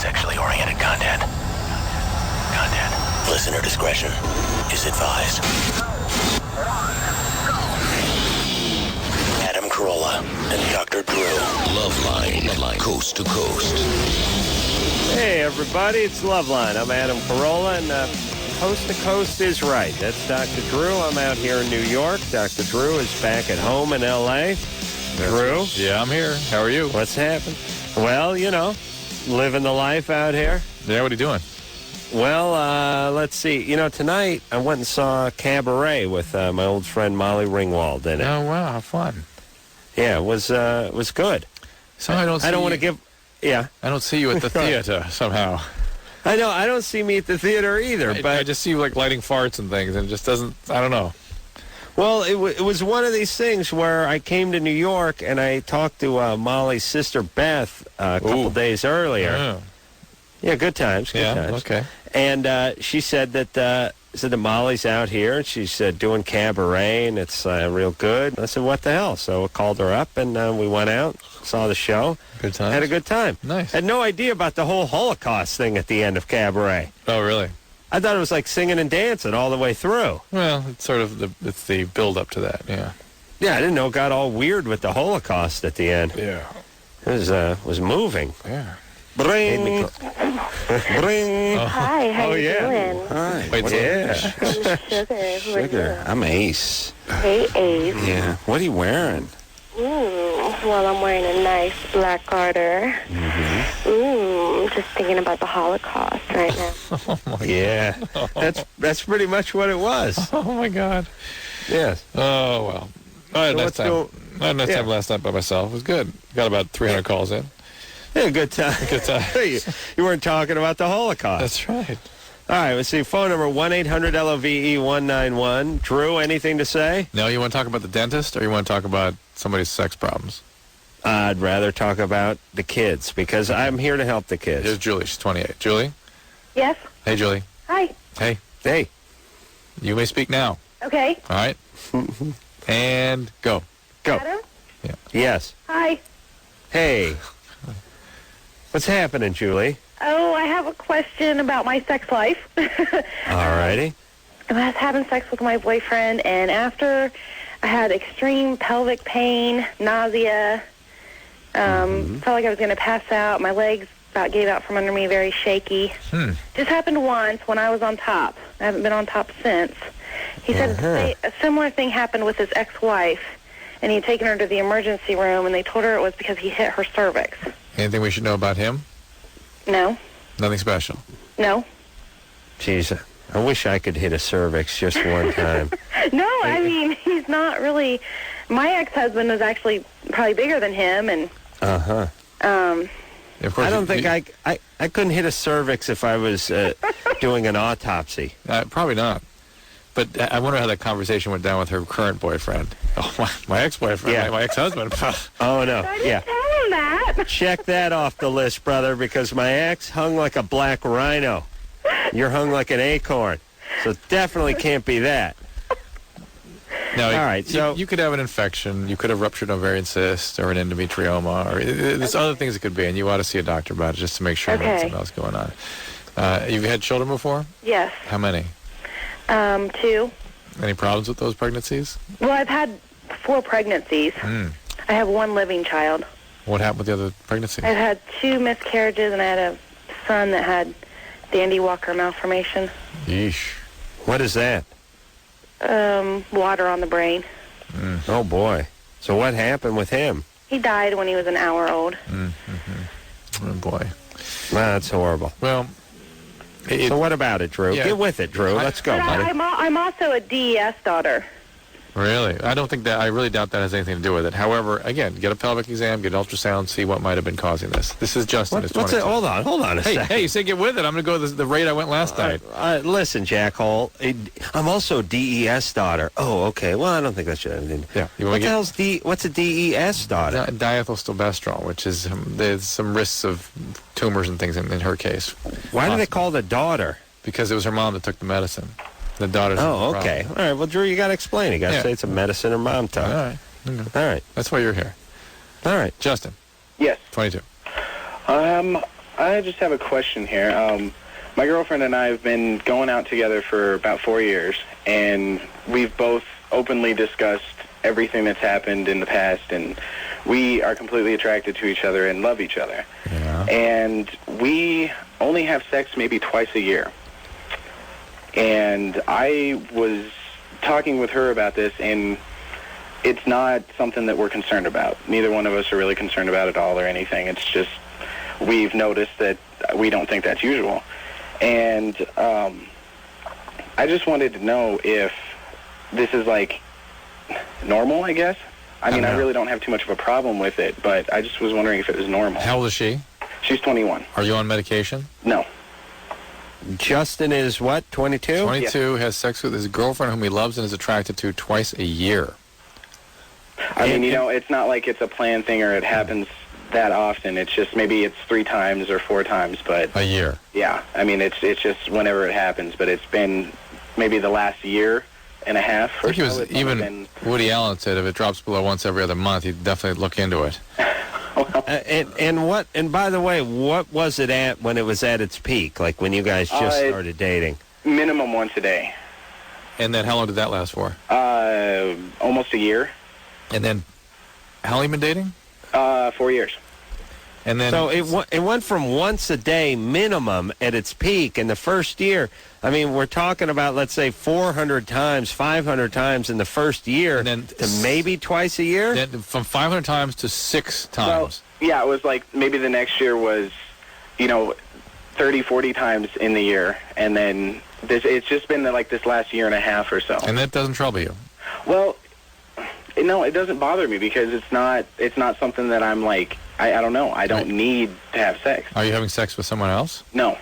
sexually oriented content. Listener discretion is advised. Adam Carolla and Dr. Drew. Loveline, coast to coast. Hey, everybody, it's Loveline. I'm Adam Carolla, and coast to coast is right. That's Dr. Drew. I'm out here in New York. Dr. Drew is back at home in L.A. Drew? Yeah, I'm here. How are you? What's happening? Well, you know, living the life out here. Yeah, what are you doing? Well, let's see. You know, tonight I went and saw Cabaret with my old friend Molly Ringwald in it. Oh, wow, how fun. Yeah, it was good. So I don't want to give... Yeah. I don't see you at the theater somehow. I know. I don't see me at the theater either. But I just see you, like, lighting farts and things, and it just doesn't... I don't know. Well, it was one of these things where I came to New York, and I talked to Molly's sister, Beth, a couple days earlier. Oh. Yeah, good times. Good times. Okay. And she said that Molly's out here, and she's doing Cabaret, and it's real good. I said, what the hell? So I called her up, and we went out, saw the show. Good time. Had a good time. Nice. Had no idea about the whole Holocaust thing at the end of Cabaret. Oh, really? I thought it was like singing and dancing all the way through. Well, it's sort of the build-up to that, yeah. Yeah, I didn't know it got all weird with the Holocaust at the end. Yeah. It was moving. Yeah. Bring. Bring. Hi, how you doing? Hi. Wait, yeah. I'm Sugar. I'm Ace. Hey, Ace. Yeah. What are you wearing? Well, I'm wearing a nice black garter. Just thinking about the Holocaust right now. Oh, my Yeah. That's pretty much what it was. God. Oh, my God. Yes. Oh, well. I had a nice time. I had a nice Yeah. time last night by myself. It was good. Got about 300 calls in. Yeah, good time. Good time. You weren't talking about the Holocaust. That's right. All right, let's see. Phone number 1-800-LOVE-191. Drew, anything to say? Now, you want to talk about the dentist, or you want to talk about somebody's sex problems? I'd rather talk about the kids, because I'm here to help the kids. Here's Julie. She's 28. Julie? Yes? Hey, Julie. Hi. Hey. Hey. You may speak now. Okay. All right? And go. Go. Adam? Yeah. Yes. Hi. Hey. What's happening, Julie? Oh, I have a question about my sex life. All righty. I was having sex with my boyfriend, and after I had extreme pelvic pain, nausea, felt like I was going to pass out. My legs about gave out from under me, very shaky. Just happened once when I was on top. I haven't been on top since. He said a similar thing happened with his ex-wife, and he had taken her to the emergency room, and they told her it was because he hit her cervix. Anything we should know about him? No. Nothing special. No. Jeez, I wish I could hit a cervix just one time. No, I mean, he's not really... My ex-husband was actually probably bigger than him, and... Uh-huh. Of course, I don't think I couldn't hit a cervix if I was doing an autopsy. Probably not. But I wonder how that conversation went down with her current boyfriend. Oh, my ex-boyfriend, Yeah. my ex-husband. Oh, no. I didn't Yeah. tell him that. Check that off the list, brother, because my ex hung like a black rhino. You're hung like an acorn. So it definitely can't be that. Now, All right, so... You could have an infection. You could have ruptured ovarian cyst or an endometrioma. Or there's other things it could be, and you ought to see a doctor about it just to make sure there's something else going on. You've had children before? Yes. How many? 2. Any problems with those pregnancies? Well, I've had 4 pregnancies. I have 1 living child. What happened with the other pregnancies? I've had 2 miscarriages, and I had a son that had Dandy Walker malformation. Yeesh. What is that? Water on the brain. Oh, boy. So what happened with him? He died when he was an hour old. Oh, boy. That's horrible. Well... So what about it, Drew? Yeah. Get with it, Drew. Let's go, But buddy. I'm also a DES daughter. Really? I don't think that, I really doubt that has anything to do with it. However, again, get a pelvic exam, get an ultrasound, see what might have been causing this. This is Justin. What's it? Hold on a second. Hey, you said get with it. I'm going to go the rate I went last night. Listen, Jackhole. I'm also a DES daughter. Oh, okay. Well, I don't think that should have anything. Yeah. What the hell's what's a DES daughter? Diethylstilbestrol, which is, there's some risks of tumors and things in her case. Why do they call it a daughter? Because it was her mom that took the medicine. The daughter's Oh, okay. All right. Well, Drew, you got to explain. You got to say it's a medicine or mom talk. All right. Okay. All right. That's why you're here. All right. Justin. Yes. 22. I just have a question here. My girlfriend and I have been going out together for about 4 years, and we've both openly discussed everything that's happened in the past, and we are completely attracted to each other and love each other. Yeah. And we only have sex maybe twice a year. And I was talking with her about this, and it's not something that we're concerned about. Neither one of us are really concerned about it all or anything. It's just we've noticed that we don't think that's usual. And I just wanted to know if this is, like, normal, I guess. I mean, I really don't have too much of a problem with it, but I just was wondering if it was normal. How old is she? She's 21. Are you on medication? No. Justin is what, 22? 22, has sex with his girlfriend whom he loves and is attracted to twice a year. I mean, you know, it's not like it's a planned thing or it happens that often. It's just maybe it's 3 times or 4 times, but... A year. Yeah. I mean, it's just whenever it happens, but it's been maybe the last year and a half or so. I think even Woody Allen said if it drops below once every other month, he'd definitely look into it. And by the way, what was it at when it was at its peak? Like when you guys just started dating? Minimum once a day. And then how long did that last for? Almost a year. And then how long have you been dating? 4 years. And then so it went from once a day minimum at its peak in the first year. I mean, we're talking about, let's say, 400 times, 500 times in the first year, and then to maybe twice a year? Then from 500 times to 6 times. Well, yeah, it was like maybe the next year was, 30, 40 times in the year. And then it's just been like this last year and a half or so. And that doesn't trouble you? Well, no, it doesn't bother me because it's not something that I'm like, I don't know. I don't need to have sex. Are you having sex with someone else? No.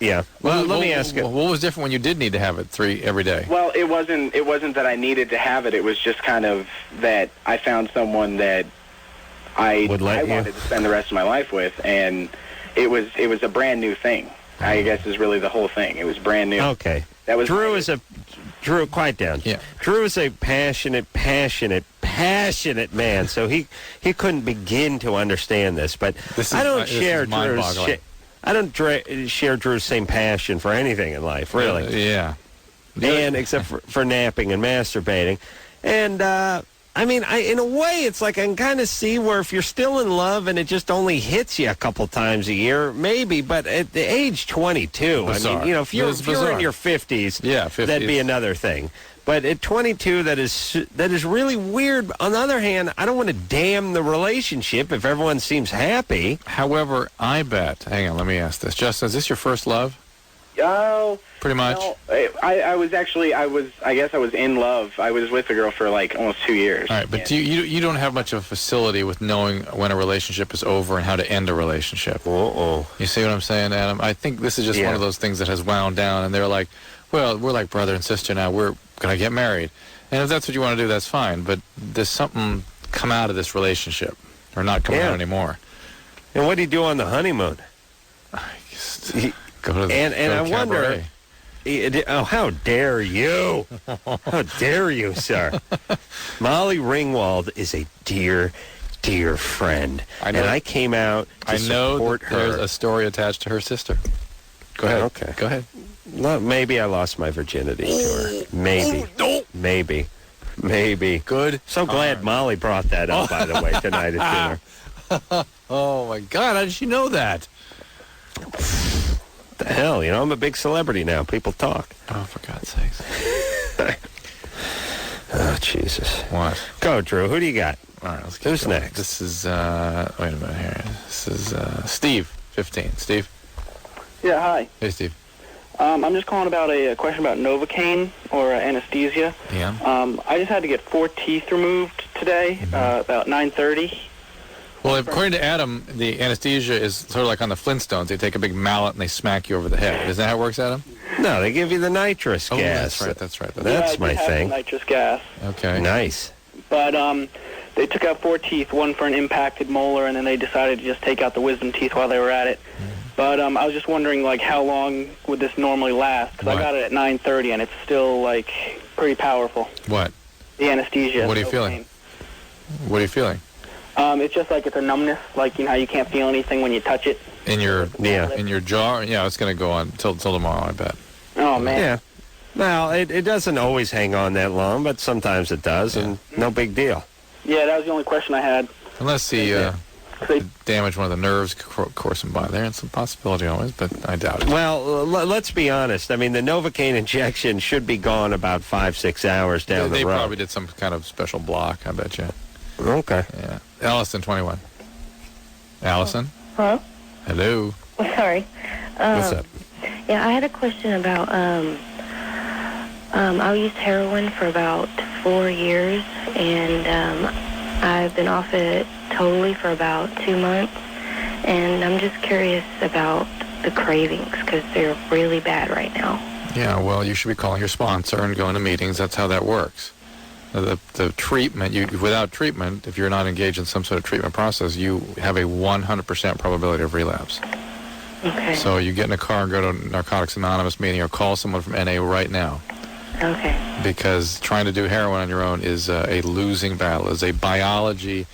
Yeah. Well, let me ask you. What was different when you did need to have it every day? Well, it wasn't that I needed to have it. It was just kind of that I found someone that I wanted to spend the rest of my life with, and it was a brand new thing. I guess is really the whole thing. It was brand new. Okay. That was Drew, quiet down. Yeah. Drew is a passionate man, so he couldn't begin to understand this. But I don't share Drew's same passion for anything in life, really. Yeah. And except for napping and masturbating. And I mean, in a way, it's like I can kind of see where if you're still in love and it just only hits you a couple times a year, maybe. But at the age 22, bizarre. I mean, if you're in your 50s, 50s, that'd be another thing. But at 22, that is really weird. On the other hand, I don't want to damn the relationship if everyone seems happy. However, I bet. Hang on, let me ask this. Justin, is this your first love? Oh. Pretty much. No, I guess I was in love. I was with a girl for like almost 2 years. All right, but you don't have much of a facility with knowing when a relationship is over and how to end a relationship. You see what I'm saying, Adam? I think this is just one of those things that has wound down, and they're like, well, we're like brother and sister now. We're going to get married. And if that's what you want to do, that's fine. But there's something come out of this relationship, or not come out anymore. And what do you do on the honeymoon? Go to the and I wonder. Oh, how dare you? How dare you, sir? Molly Ringwald is a dear, dear friend. I know. And I came out to support her. There's a story attached to her sister. Go ahead. Okay. Go ahead. Well, maybe I lost my virginity to her. Maybe. Maybe. Good. So glad Molly brought that up, by the way, tonight at dinner. Oh, my God. How did she know that? The hell, I'm a big celebrity now. People talk. Oh, for God's sakes. Oh, Jesus. What? Go, Drew. Who do you got? All right, let's Who's next? This is, wait a minute here. This is Steve, 15. Steve? Yeah, hi. Hey, Steve. I'm just calling about a question about Novocaine or anesthesia. Yeah. I just had to get 4 teeth removed today, about 9:30. Well, according to Adam, the anesthesia is sort of like on the Flintstones. They take a big mallet and they smack you over the head. Is that how it works, Adam? No, they give you the nitrous gas. That's right. That's my thing. Nitrous gas. Okay. Nice. But they took out 4 teeth, one for an impacted molar, and then they decided to just take out the wisdom teeth while they were at it. But I was just wondering, like, how long would this normally last? Because I got it at 9:30, and it's still, like, pretty powerful. What? The anesthesia. What are you feeling? What are you feeling? It's just like it's a numbness, like how you can't feel anything when you touch it. In your jaw? Yeah, it's going to go on till tomorrow, I bet. Oh, man. Yeah. Well, it doesn't always hang on that long, but sometimes it does, and no big deal. Yeah, that was the only question I had. Unless he damaged one of the nerves coursing by there. It's a possibility always, but I doubt it. Well, let's be honest. I mean, the Novocaine injection should be gone about 5-6 hours down the road. They probably did some kind of special block, I bet you. Okay. Yeah. Allison, 21. Allison? Hello? Hello. Sorry. What's up? Yeah, I had a question about, I used heroin for about 4 years, and I've been off it totally for about 2 months, and I'm just curious about the cravings, because they're really bad right now. Yeah, well, you should be calling your sponsor and going to meetings. That's how that works. The treatment, without treatment, if you're not engaged in some sort of treatment process, you have a 100% probability of relapse. Okay. So you get in a car and go to a Narcotics Anonymous meeting or call someone from NA right now. Okay. Because trying to do heroin on your own is a losing battle, is a biology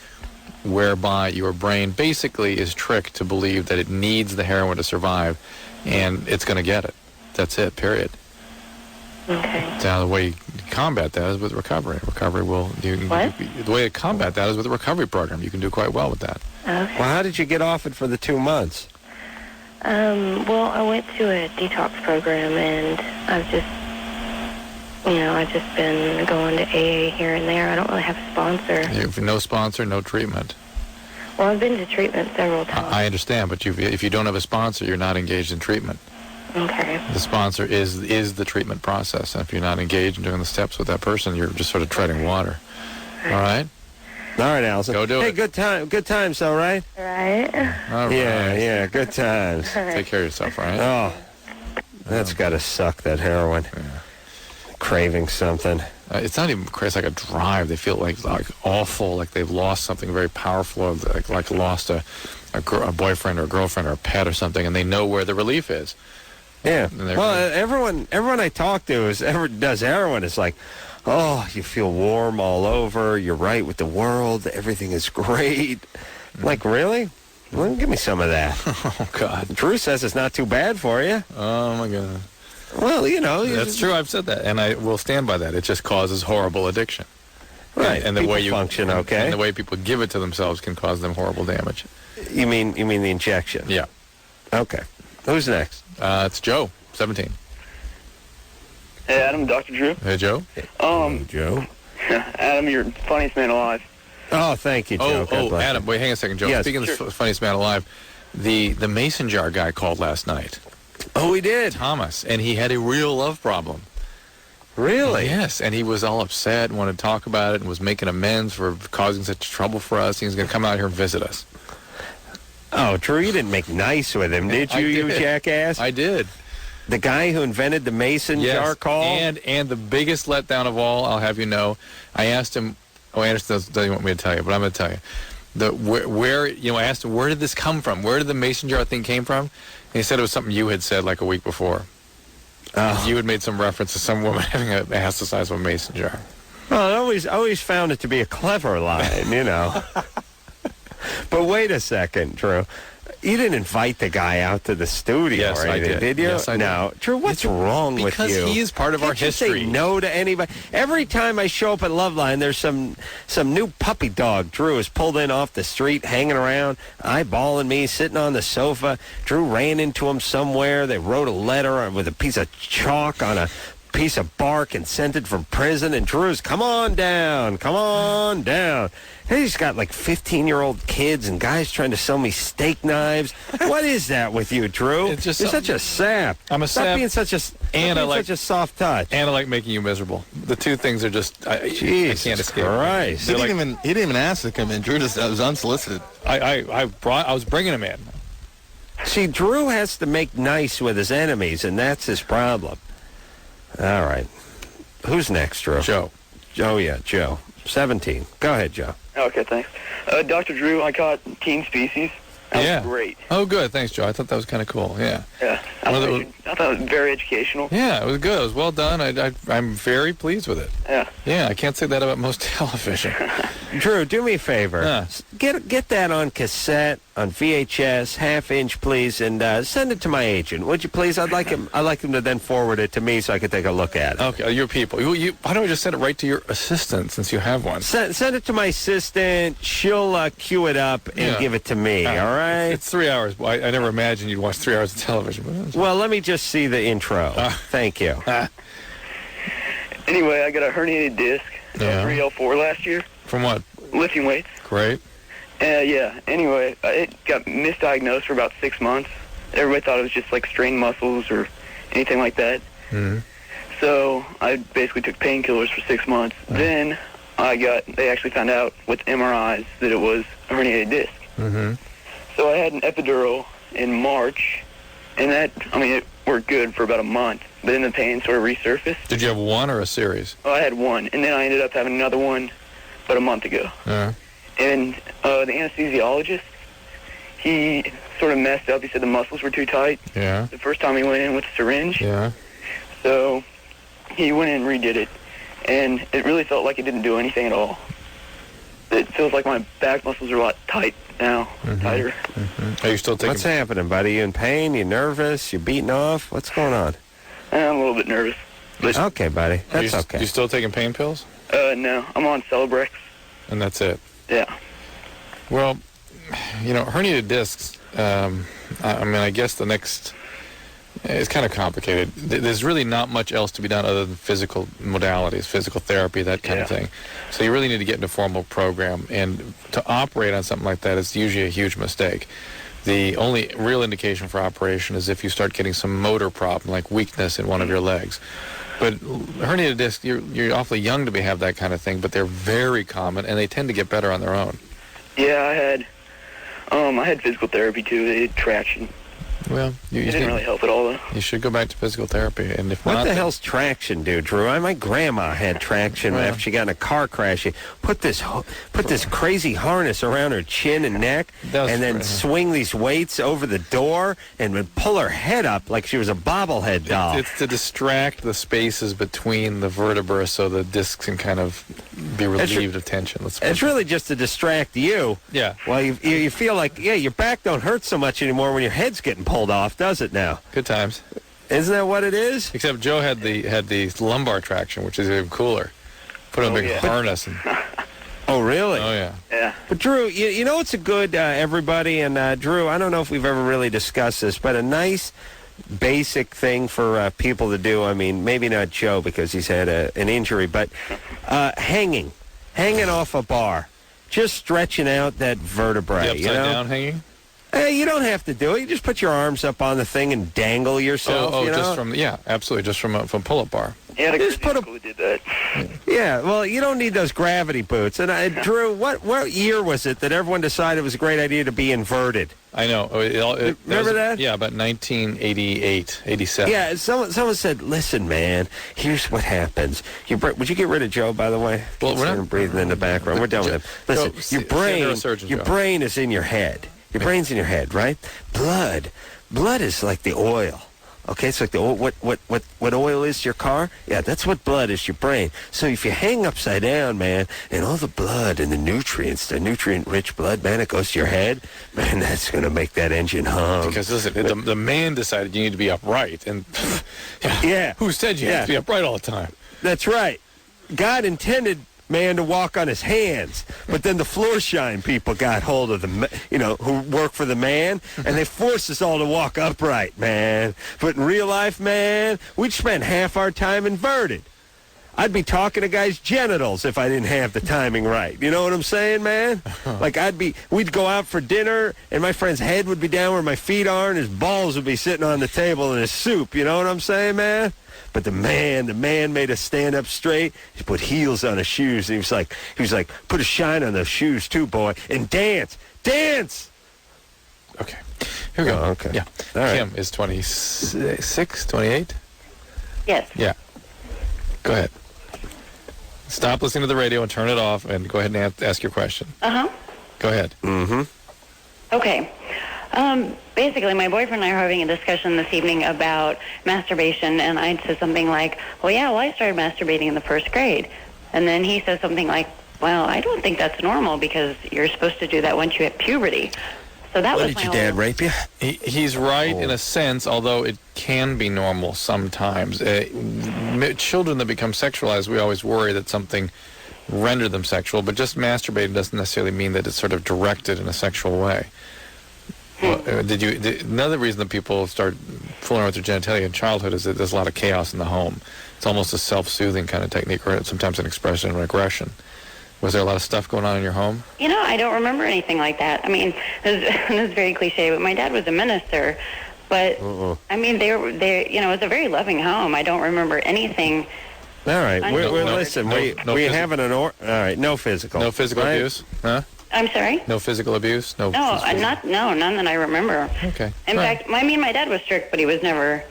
whereby your brain basically is tricked to believe that it needs the heroin to survive, and it's going to get it. That's it, period. Okay. Now, the way you combat that is with recovery. Recovery will... What? The way to combat that is with a recovery program. You can do quite well with that. Okay. Well, how did you get off it for the 2 months? Well, I went to a detox program, and I've just been going to AA here and there. I don't really have a sponsor. You have no sponsor, no treatment. Well, I've been to treatment several times. I understand, but if you don't have a sponsor, you're not engaged in treatment. Okay. The sponsor is the treatment process. And if you're not engaged in doing the steps with that person, you're just sort of treading water. All right? All right, Allison. Go do it. Hey, good times, though, right? Right. All right. Yeah, good times. Take care of yourself, right? Oh, that's got to suck, that heroin. Yeah. Craving something. It's not even crazy. It's like a drive. They feel like awful, like they've lost something very powerful, like lost a boyfriend or a girlfriend or a pet or something, and they know where the relief is. Yeah. Well, everyone I talk to does heroin is like, oh, you feel warm all over. You're right with the world. Everything is great. Like, really? Well, give me some of that. Oh, God. Drew says it's not too bad for you. Oh, my God. Well, That's true. I've said that, and I will stand by that. It just causes horrible addiction. Right. And the way you function, okay. And the way people give it to themselves can cause them horrible damage. You mean the injection? Yeah. Okay. Who's next? It's Joe, 17. Hey, Adam, Dr. Drew. Hey, Joe. Hey, Joe. Adam, you're the funniest man alive. Oh, thank you, Joe. God bless Adam, you. wait, hang on a second, Joe. Yes, Speaking of the funniest man alive, the mason jar guy called last night. Oh, he did? Thomas, and he had a real love problem. Really? Yes, and he was all upset and wanted to talk about it and was making amends for causing such trouble for us. He was going to come out here and visit us. Oh, Drew, you didn't make nice with him, did you, you jackass? I did. The guy who invented the mason jar call? And the biggest letdown of all, I'll have you know, I asked him, Anderson doesn't want me to tell you, but I'm going to tell you. I asked him, where did this come from? Where did the mason jar thing came from? And he said it was something you had said like a week before. You had made some reference to some woman having an ass the size of a mason jar. Well, I always found it to be a clever line, But wait a second, Drew. You didn't invite the guy out to the studio or anything, did you? Yes, I did. No. Drew, what's wrong with you? Because he is part of our history. Say no to anybody. Every time I show up at Loveline, there's some new puppy dog Drew is pulled in off the street, hanging around, eyeballing me, sitting on the sofa. Drew ran into him somewhere. They wrote a letter with a piece of chalk on a piece of bark and sent it from prison. And Drew's, come on down. And he's got like 15-year-old kids and guys trying to sell me steak knives. What is that with you, Drew? It's just You're such a sap. I'm a Stop sap. being such a such a soft touch. And I like making you miserable. The two things are just, I can't escape. Christ. He didn't even ask to come in. Drew just was unsolicited. I was bringing him in. See, Drew has to make nice with his enemies, and that's his problem. All right. Who's next, Drew? Joe. Oh, yeah, Joe. 17. Go ahead, Joe. Okay, thanks. Dr. Drew, I caught Teen Species. That was great. Oh, good. Thanks, Joe. I thought that was kind of cool. Yeah. Yeah. I thought it was very educational. Yeah, it was good. It was well done. I'm very pleased with it. Yeah. Yeah, I can't say that about most television. Drew, do me a favor. Get that on cassette, on VHS, half-inch, please, and send it to my agent. Would you please? I'd like him to then forward it to me so I could take a look at it. Okay, your people. Why don't we just send it right to your assistant since you have one? Send it to my assistant. She'll cue it up and give it to me, all right? It's 3 hours. I never imagined you'd watch 3 hours of television. Well, let me just see the intro. Thank you. Anyway, I got a herniated disc. 3L4 last year. From what? Lifting weights. Great. Yeah. Anyway, it got misdiagnosed for about 6 months. Everybody thought it was just like strained muscles or anything like that. Mm-hmm. So I basically took painkillers for 6 months. Then they actually found out with MRIs that it was a herniated disc. Mm-hmm. So I had an epidural in March, and it worked good for about a month. But then the pain sort of resurfaced. Did you have one or a series? Oh, I had one, and then I ended up having another one about a month ago. And the anesthesiologist, he sort of messed up. He said the muscles were too tight. Yeah. The first time he went in with a syringe. Yeah. So he went in and redid it, and it really felt like it didn't do anything at all. It feels like my back muscles are a lot tight now, tighter. Mm-hmm. Are you still taking... What's happening, buddy? You in pain? You nervous? You beating off? What's going on? I'm a little bit nervous. But okay, buddy. That's okay. You still taking pain pills? No. I'm on Celebrex. And that's it? Yeah. Well, herniated discs, I guess the next... It's kind of complicated. There's really not much else to be done other than physical modalities, physical therapy, that kind of thing. So you really need to get into a formal program. And to operate on something like that is usually a huge mistake. The only real indication for operation is if you start getting some motor problem, like weakness in one of your legs. But herniated disc, you're awfully young to have that kind of thing, but they're very common, and they tend to get better on their own. Yeah, I had physical therapy, too. They did traction. Well, it didn't really help at all, though. You should go back to physical therapy, and if what not, the hell's traction, dude, Drew? My grandma had traction after she got in a car crash. She put this crazy harness around her chin and neck, and then swing these weights over the door and would pull her head up like she was a bobblehead doll. It's to distract the spaces between the vertebrae so the discs can kind of be relieved of tension. It's really just to distract you. Yeah. Well, you feel like, your back don't hurt so much anymore when your head's getting pulled off, does it now? Good times. Isn't that what it is? Except Joe had the lumbar traction, which is even cooler. Put on a big harness. And... Oh, really? Oh, yeah. Yeah. But, Drew, you know what's a good, everybody, and, Drew, I don't know if we've ever really discussed this, but a nice basic thing for people to do, I mean, maybe not Joe because he's had an injury, but hanging off a bar, just stretching out that vertebrae. The upside down hanging? You don't have to do it. You just put your arms up on the thing and dangle yourself. Just from absolutely, just from pull-up bar. Yeah, just put who did that. Yeah, well, you don't need those gravity boots. And Drew, what year was it that everyone decided it was a great idea to be inverted? I know. Remember that? Yeah, about 1988, 87. Yeah, someone said, "Listen, man, here's what happens." Would you get rid of Joe, by the way? Well, we're not breathing in the background. We're done with him. Listen, your brain is in your head. Your brain's in your head, right? Blood is like the oil. Okay, it's like the oil. What oil is to your car? Yeah, that's what blood is to your brain. So if you hang upside down, man, and all the blood and the nutrients, the nutrient-rich blood, man, it goes to your head, man, that's going to make that engine hum. Because listen, the man decided you need to be upright, and who said you have to be upright all the time? That's right. God intended man to walk on his hands, but then the floor shine people got hold of who work for the man, and they forced us all to walk upright, man. But in real life, man, we'd spend half our time inverted. I'd be talking to guys' genitals if I didn't have the timing right. You know what I'm saying, man? Like we'd go out for dinner, and my friend's head would be down where my feet are, and his balls would be sitting on the table in his soup. You know what I'm saying, man? But the man made us stand up straight. He put heels on his shoes, and he was like, put a shine on those shoes too, boy, and dance. Okay, here we go. Okay. Yeah. All right. Kim is 26, 28? Yes. Yeah. Go ahead. Stop listening to the radio and turn it off, and go ahead and ask your question. Uh-huh. Go ahead. Mm-hmm. Okay. Basically, my boyfriend and I are having a discussion this evening about masturbation, and I said something like, I started masturbating in the first grade. And then he says something like, well, I don't think that's normal because you're supposed to do that once you hit puberty. So that was Did my your dad rape you? He's right in a sense, although it can be normal sometimes. Children that become sexualized, we always worry that something rendered them sexual, but just masturbating doesn't necessarily mean that it's sort of directed in a sexual way. Well, another reason that people start fooling with their genitalia in childhood is that there's a lot of chaos in the home. It's almost a self-soothing kind of technique, or sometimes an expression of aggression. Was there a lot of stuff going on in your home? I don't remember anything like that. I mean, this is very cliche, but my dad was a minister. But, I mean, they it was a very loving home. I don't remember anything. All right. Listen, we having all right, no physical. No physical abuse? Huh? I'm sorry? No physical abuse? No, none that I remember. Okay. In fact, my dad was strict, but he was never,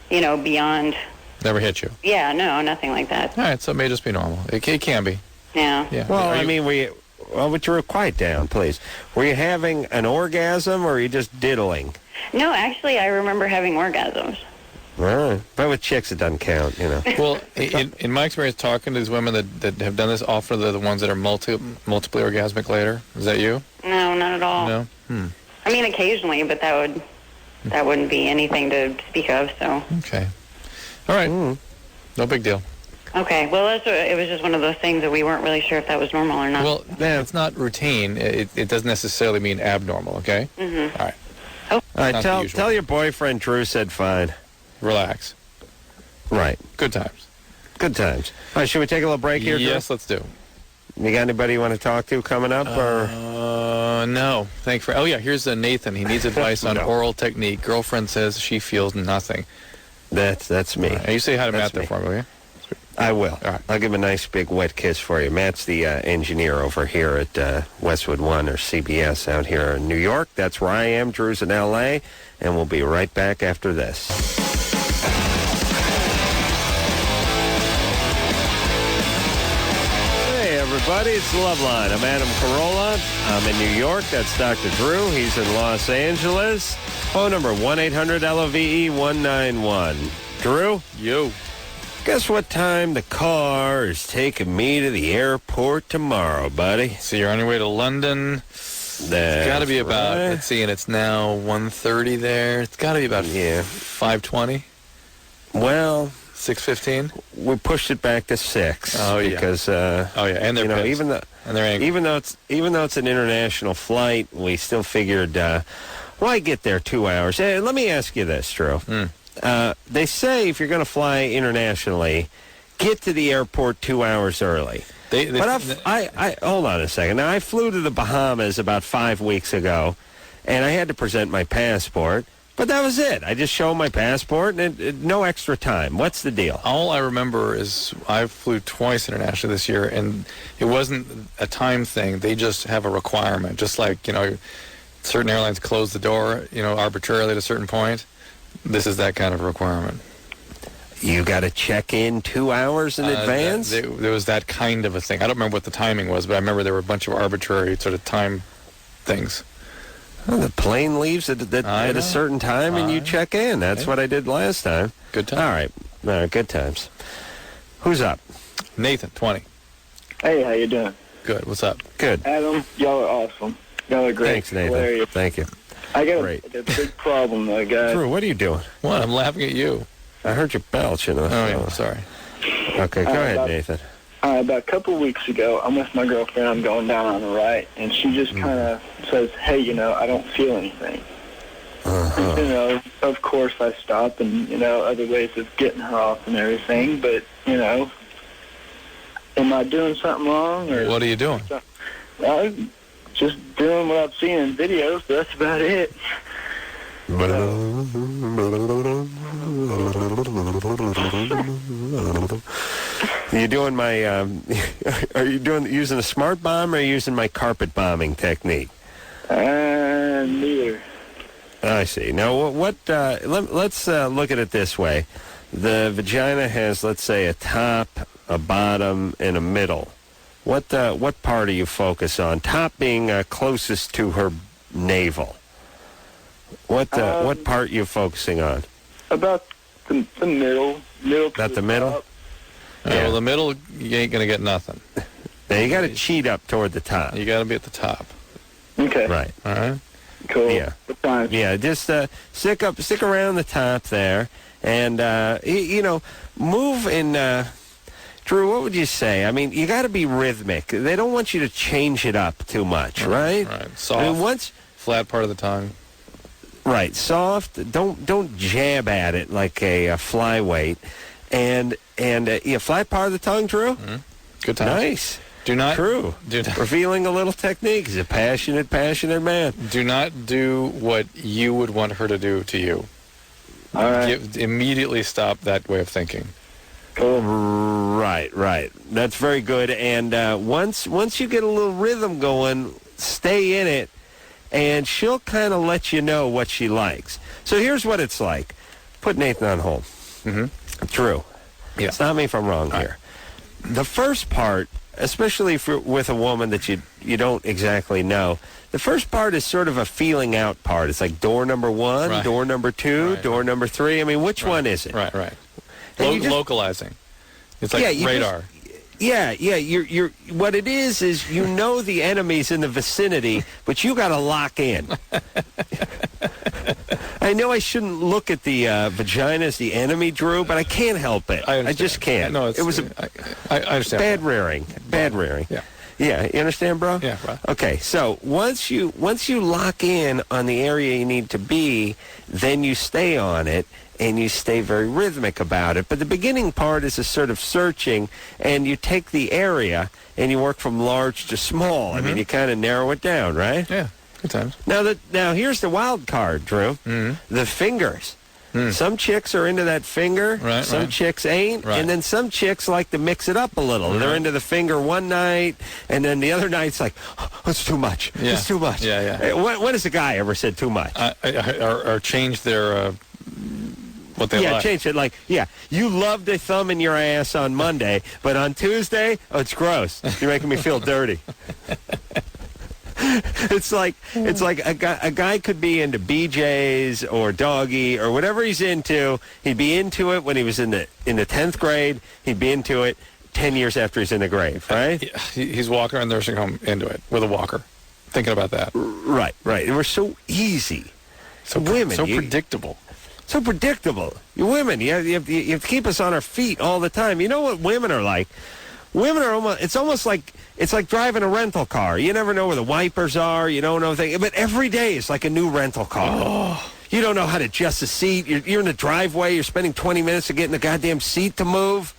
beyond. Never hit you? Yeah, no, nothing like that. All right, so it may just be normal. It can be. Yeah. Well, would you quiet down, please? Were you having an orgasm, or are you just diddling? No, actually, I remember having orgasms. All right. But with chicks, it doesn't count, Well, in my experience, talking to these women that have done this, often they're the ones that are multiply orgasmic later. Is that you? No, not at all. No? I mean, occasionally, but that wouldn't be anything to speak of, so. Okay. All right. No big deal. Okay, well, it was just one of those things that we weren't really sure if that was normal or not. Well, it's not routine. It doesn't necessarily mean abnormal, okay? Mm-hmm. All right. All right, tell your boyfriend Drew said fine. Relax. Right. Good times. Good times. All right, should we take a little break here, Drew? Yes, let's do. You got anybody you want to talk to coming up, or? No. Oh, yeah, here's Nathan. He needs advice on oral technique. Girlfriend says she feels nothing. That's me. You say hi to Matt there for me, will you? I will. All right. I'll give him a nice big wet kiss for you. Matt's the engineer over here at Westwood One or CBS out here in New York. That's where I am. Drew's in L.A., and we'll be right back after this. Hey, everybody. It's Loveline. I'm Adam Carolla. I'm in New York. That's Dr. Drew. He's in Los Angeles. Phone number 1-800-LOVE-191. Drew? You. Guess what time the car is taking me to the airport tomorrow, buddy? So you're on your way to London. It's got to be about, let's see, and it's now 1:30 there. It's got to be about 5:20. Well, 6:15. We pushed it back to 6. Oh, yeah. Because and they're pissed. And they're angry. even though it's an international flight, we still figured why get there 2 hours? Hey, let me ask you this, Drew. They say if you're going to fly internationally, get to the airport 2 hours early. I hold on a second. Now, I flew to the Bahamas about 5 weeks ago, and I had to present my passport, but that was it. I just showed my passport, and no extra time. What's the deal? All I remember is I flew twice internationally this year, and it wasn't a time thing. They just have a requirement, just like, certain airlines close the door, arbitrarily at a certain point. This is that kind of requirement. You got to check in 2 hours in advance? There was that kind of a thing. I don't remember what the timing was, but I remember there were a bunch of arbitrary sort of time things. Well, the plane leaves at a certain time, and you check in. That's what I did last time. Good time. All right, good times. Who's up? Nathan, 20. Hey, how you doing? Good. What's up? Good. Adam, y'all are awesome. Y'all are great. Thanks, Nathan. Hilarious. Thank you. I got a big problem, though, guys. Drew, what are you doing? What? I'm laughing at you. I heard you belch, Oh, yeah, sorry. Okay, go ahead, Nathan. About a couple weeks ago, I'm with my girlfriend. I'm going down on the right, and she just kind of says, hey, I don't feel anything. And, of course, I stop and, other ways of getting her off and everything, but, am I doing something wrong? Or what are you doing? Just doing what I've seen in videos, but that's about it. You doing my? Are you using a smart bomb or using my carpet bombing technique? Neither. I see. Now, let's look at it this way. The vagina has, let's say, a top, a bottom, and a middle. What part do you focus on? Top being closest to her navel. What part are you focusing on? About the middle. About the middle? Well, the middle, you ain't going to get nothing. Now, you got to cheat up toward the top. You got to be at the top. Okay. Right. All right. Cool. Yeah. Fine. Yeah, just stick around the top there, and move in. Drew, what would you say? I mean, you got to be rhythmic. They don't want you to change it up too much, right? Right. Soft. I mean, flat part of the tongue. Right, soft. Don't jab at it like a flyweight, and flat part of the tongue, Drew. Mm-hmm. Good time. Nice. Do not. True. Revealing a little technique. He's a passionate man. Do not do what you would want her to do to you. All right. Immediately stop that way of thinking. Cool. Right. That's very good. And once you get a little rhythm going, stay in it, and she'll kind of let you know what she likes. So here's what it's like. Put Nathan on hold. Mm-hmm. Drew. Yeah. Stop me if I'm wrong here. The first part, especially with a woman that you don't exactly know, the first part is sort of a feeling out part. It's like door number 1, right. door number 2, right. door number 3. I mean, which one is it? Right. Localizing. It's like radar. You're what it is you know the enemy's in the vicinity, but you got to lock in. I know I shouldn't look at the vagina as the enemy, Drew, but I can't help it. I just can't. No, it was I understand. Bad rearing. Yeah. Yeah, you understand, bro? Yeah, right. Okay, so once you lock in on the area you need to be, then you stay on it, and you stay very rhythmic about it. But the beginning part is a sort of searching, and you take the area, and you work from large to small. Mm-hmm. I mean, you kind of narrow it down, right? Yeah, good times. Now here's the wild card, Drew. Mm-hmm. The fingers. Some chicks are into that finger, right, some chicks ain't, right. and then some chicks like to mix it up a little. They're into the finger one night, and then the other night's like, oh, it's too much. Yeah. It's too much. Yeah. Hey, when has a guy ever said too much? Or change their what they like. Change it. Like, you loved a thumb in your ass on Monday, but on Tuesday, oh, it's gross. You're making me feel dirty. It's like a guy could be into BJ's or doggy or whatever he's into. He'd be into it when he was in the 10th grade. He'd be into it 10 years after he's in the grave, right? He's walking around the nursing home into it with a walker, thinking about that. Right. It was so easy. Women, predictable. So predictable. You women, you have to keep us on our feet all the time. You know what women are like? Women are it's like driving a rental car. You never know where the wipers are. You don't know things. But every day is like a new rental car. Oh. You don't know how to adjust the seat. You're in the driveway. You're spending 20 minutes to get in the goddamn seat to move.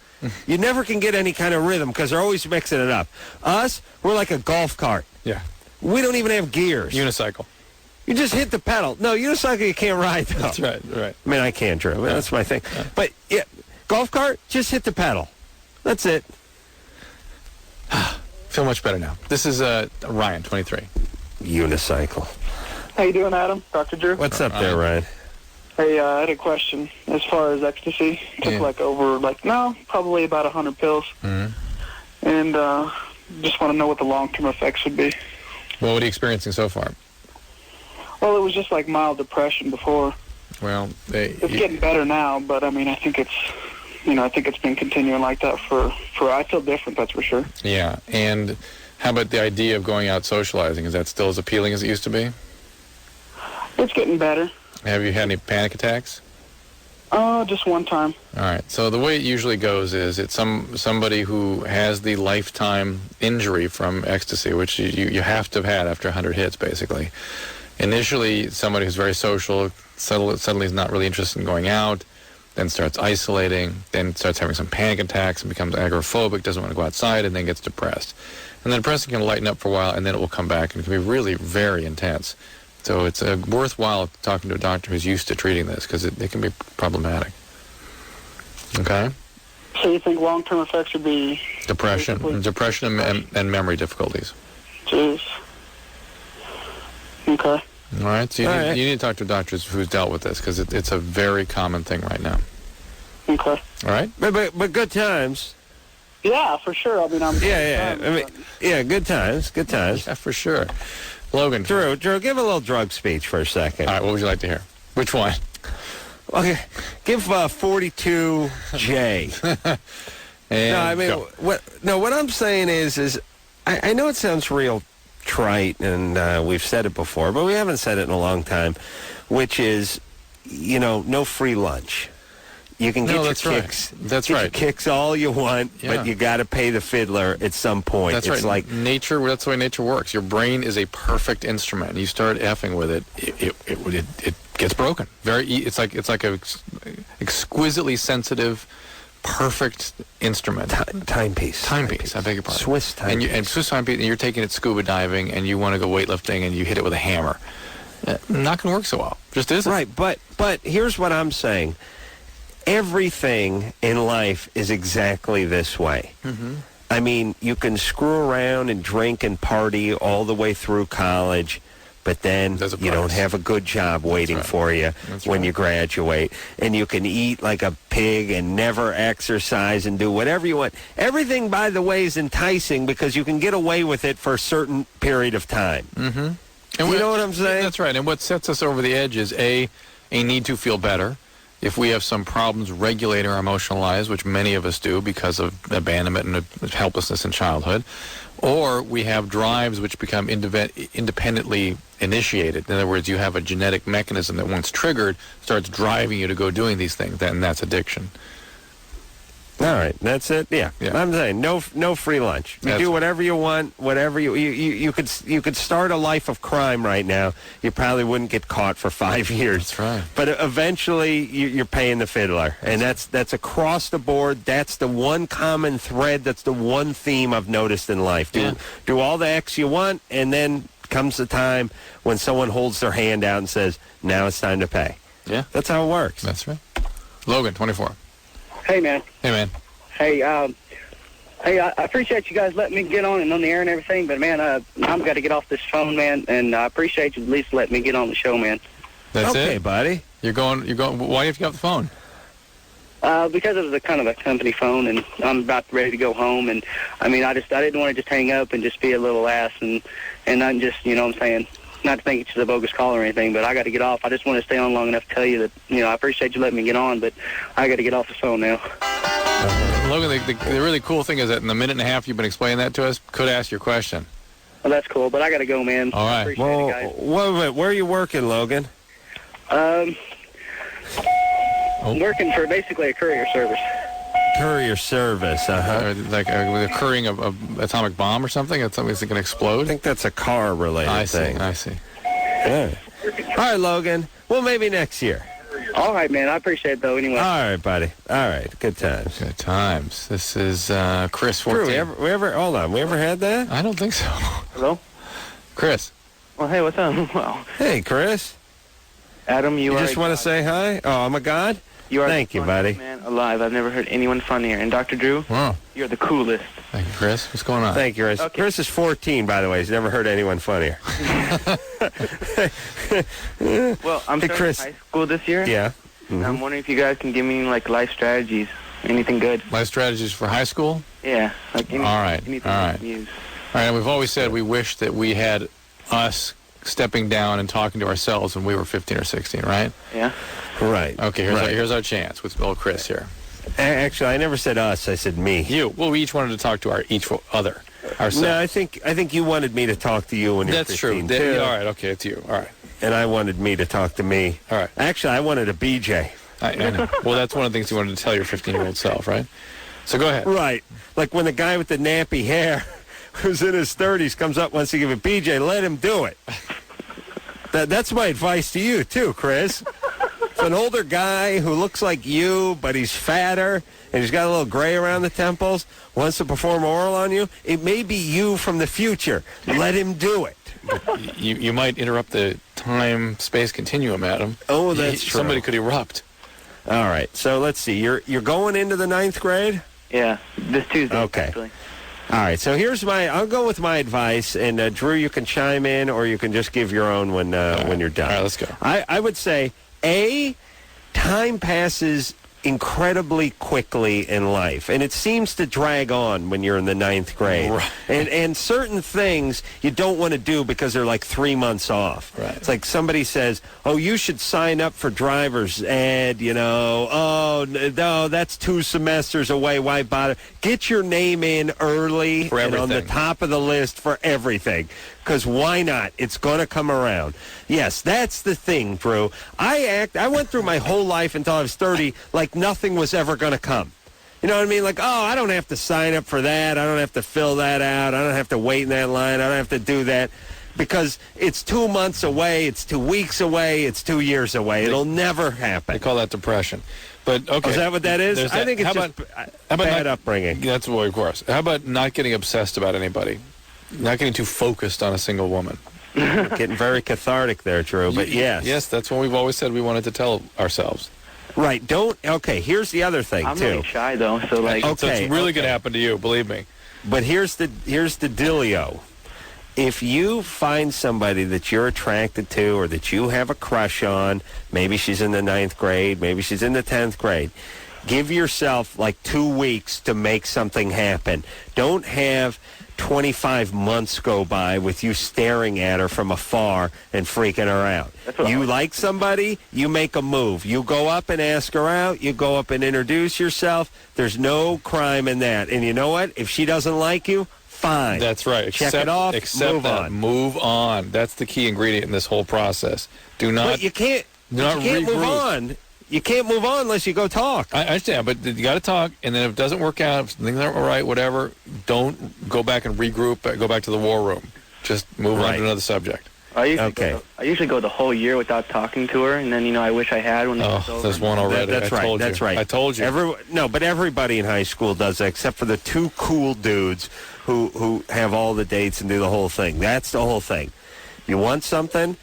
You never can get any kind of rhythm because they're always mixing it up. Us, we're like a golf cart. Yeah. We don't even have gears. Unicycle. You just hit the pedal. No, unicycle you can't ride, though. That's right. I mean, I can, Drew. I mean, that's my thing. Yeah. But, golf cart, just hit the pedal. That's it. Feel much better now. This is Ryan, 23. Unicycle. How you doing, Adam? Dr. Drew? What's up there, Ryan? Hey, I had a question. As far as ecstasy, took probably about 100 pills. Mm-hmm. And just want to know what the long-term effects would be. Well, what are you experiencing so far? Well, it was just like mild depression before. Well, it's getting better now, but I mean, I think it's been continuing like that for I feel different, that's for sure. Yeah, and how about the idea of going out socializing? Is that still as appealing as it used to be? It's getting better. Have you had any panic attacks? Just one time. All right. So the way it usually goes is it's somebody who has the lifetime injury from ecstasy, which you have to have had after 100 hits, basically. Initially, somebody who's very social suddenly is not really interested in going out, then starts isolating, then starts having some panic attacks and becomes agoraphobic, doesn't want to go outside, and then gets depressed. And then depression can lighten up for a while, and then it will come back, and it can be really very intense. So it's worthwhile talking to a doctor who's used to treating this, because it can be problematic. Okay? So you think long-term effects would be... Depression and memory difficulties. Jeez. Okay. All right, so you need to talk to a doctor who's dealt with this, because it's a very common thing right now. Okay. All right? But good times. Yeah, for sure. I mean, good times. Good times. Yeah, for sure. Logan. Drew, give a little drug speech for a second. All right, what would you like to hear? Which one? Okay, give 42J. And what I'm saying is I know it sounds real trite, and we've said it before, but we haven't said it in a long time, which is, no free lunch. You can get your kicks. Right. That's get right. Your kicks all you want, but you got to pay the fiddler at some point. That's it's right. Like nature. That's the way nature works. Your brain is a perfect instrument. You start effing with it, it gets broken. It's like a exquisitely sensitive, perfect instrument. Timepiece. Timepiece. I beg your pardon. Swiss timepiece. And Swiss timepiece. And you're taking it scuba diving, and you want to go weightlifting, and you hit it with a hammer. Not going to work so well. Just isn't. Right. But here's what I'm saying. Everything in life is exactly this way. Mm-hmm. I mean, you can screw around and drink and party all the way through college, but then you don't have a good job waiting for you when you graduate. And you can eat like a pig and never exercise and do whatever you want. Everything, by the way, is enticing because you can get away with it for a certain period of time. Mm-hmm. And you know what I'm saying? That's right. And what sets us over the edge is a need to feel better. If we have some problems regulating our emotional lives, which many of us do because of abandonment and helplessness in childhood, or we have drives which become independently initiated. In other words, you have a genetic mechanism that once triggered starts driving you to go doing these things, and that's addiction. All right, that's it. Yeah. I'm saying no free lunch. You do whatever you want, whatever you could start a life of crime right now. You probably wouldn't get caught for 5 years. That's right. But eventually you're paying the fiddler, and that's across the board. That's the one common thread. That's the one theme I've noticed in life. Do all the X you want, and then comes the time when someone holds their hand out and says, "Now it's time to pay." Yeah, that's how it works. That's right. Logan, 24. Hey, man. Hey, man. Hey, I appreciate you guys letting me get on and on the air and everything, but, man, I'm got to get off this phone, man, and I appreciate you at least letting me get on the show, man. That's okay, buddy. You're going. Why have you got the phone? Because it was a kind of a company phone, and I'm about ready to go home, and, I mean, I didn't want to just hang up and just be a little ass and not just, you know what I'm saying, not to think it's a bogus call or anything, but I got to get off. I just want to stay on long enough to tell you that, I appreciate you letting me get on, but I got to get off the phone now. Logan, the really cool thing is that in the minute and a half you've been explaining that to us, could ask your question. Well, that's cool, but I got to go, man. All right. Appreciate it, guys. Where are you working, Logan? I'm working for basically a courier service. Courier service, like the occurring of an atomic bomb or something? That's something that's going to explode? I think that's a car-related thing. I see. Yeah. All right, Logan. Well, maybe next year. All right, man. I appreciate it, though, anyway. All right, buddy. All right. Good times. Good times. This is Chris, 14. Drew, hold on. We ever had that? I don't think so. Hello? Chris. Well, hey, what's up? Well, hey, Chris. Adam, you just want to say hi? Oh, I'm a god? Thank you, buddy. Man alive. I've never heard anyone funnier. And Dr. Drew, you're the coolest. Thank you, Chris. What's going on? Thank you, Chris. Okay. Chris is 14, by the way. He's never heard anyone funnier. Well, I'm starting high school this year. Yeah. Mm-hmm. I'm wondering if you guys can give me, like, life strategies. Anything good? Life strategies for high school? Yeah. Like anything I can use. All right, and we've always said we wish that we had us stepping down and talking to ourselves when we were 15 or 16, right? Yeah. Right. Okay, here's our chance with old Chris here. Actually, I never said us. I said me. You. Well, we each wanted to talk to ourselves. No, I think you wanted me to talk to you when you were 15. That's true. All right, okay, it's you. All right. And I wanted me to talk to me. All right. Actually, I wanted a BJ. I know. Well, that's one of the things you wanted to tell your 15-year-old self, right? So go ahead. Right. Like when the guy with the nappy hair who's in his 30s comes up wants to give a BJ, let him do it. That's my advice to you, too, Chris. If an older guy who looks like you, but he's fatter, and he's got a little gray around the temples, wants to perform oral on you, it may be you from the future. Let him do it. But you might interrupt the time-space continuum, Adam. Oh, that's true. Somebody could erupt. All right. So let's see. You're going into the 9th grade? Yeah, this Tuesday. Okay. Actually. All right. So I'll go with my advice, and Drew, you can chime in, or you can just give your own when you're done. All right, let's go. I would say, time passes incredibly quickly in life, and it seems to drag on when you're in the 9th grade. Right. And certain things you don't want to do because they're like 3 months off. Right. It's like somebody says, "Oh, you should sign up for driver's ed." Oh no, that's 2 semesters away. Why bother? Get your name in early For and on the everything. top of the list for everything. Because why not? It's going to come around. Yes, that's the thing, Drew. I went through my whole life until I was 30 like nothing was ever going to come. You know what I mean? Like, oh, I don't have to sign up for that. I don't have to fill that out. I don't have to wait in that line. I don't have to do that. Because it's 2 months away. It's 2 weeks away. It's 2 years away. It'll never happen. They call that depression. But, okay. Oh, is that what that is? I think it's just bad upbringing. That's, well, of course. How about not getting obsessed about anybody? Not getting too focused on a single woman. Getting very cathartic there, Drew, but yes. Yes, that's what we've always said we wanted to tell ourselves. Right, okay, here's the other thing, I'm too. really shy, though, so, like... So it's really going to happen to you, believe me. But here's the dealio. If you find somebody that you're attracted to or that you have a crush on, maybe she's in the 9th grade, maybe she's in the 10th grade, give yourself like 2 weeks to make something happen. Don't have 25 months go by with you staring at her from afar and freaking her out. You like somebody, you make a move. You go up and ask her out. You go up and introduce yourself. There's no crime in that. And you know what? If she doesn't like you, fine. That's right. Check it off, move on. Move on. That's the key ingredient in this whole process. Do not... But you can't move on. You can't move on unless you go talk. I understand, but you got to talk, and then if it doesn't work out, if things aren't right, whatever, don't go back and regroup, go back to the war room. Just move on to another subject. I usually go the whole year without talking to her, and then, I wish I had when it was over. There's one already. That's right. That's right. I told you. But everybody in high school does that, except for the 2 cool dudes who have all the dates and do the whole thing. That's the whole thing. You want something?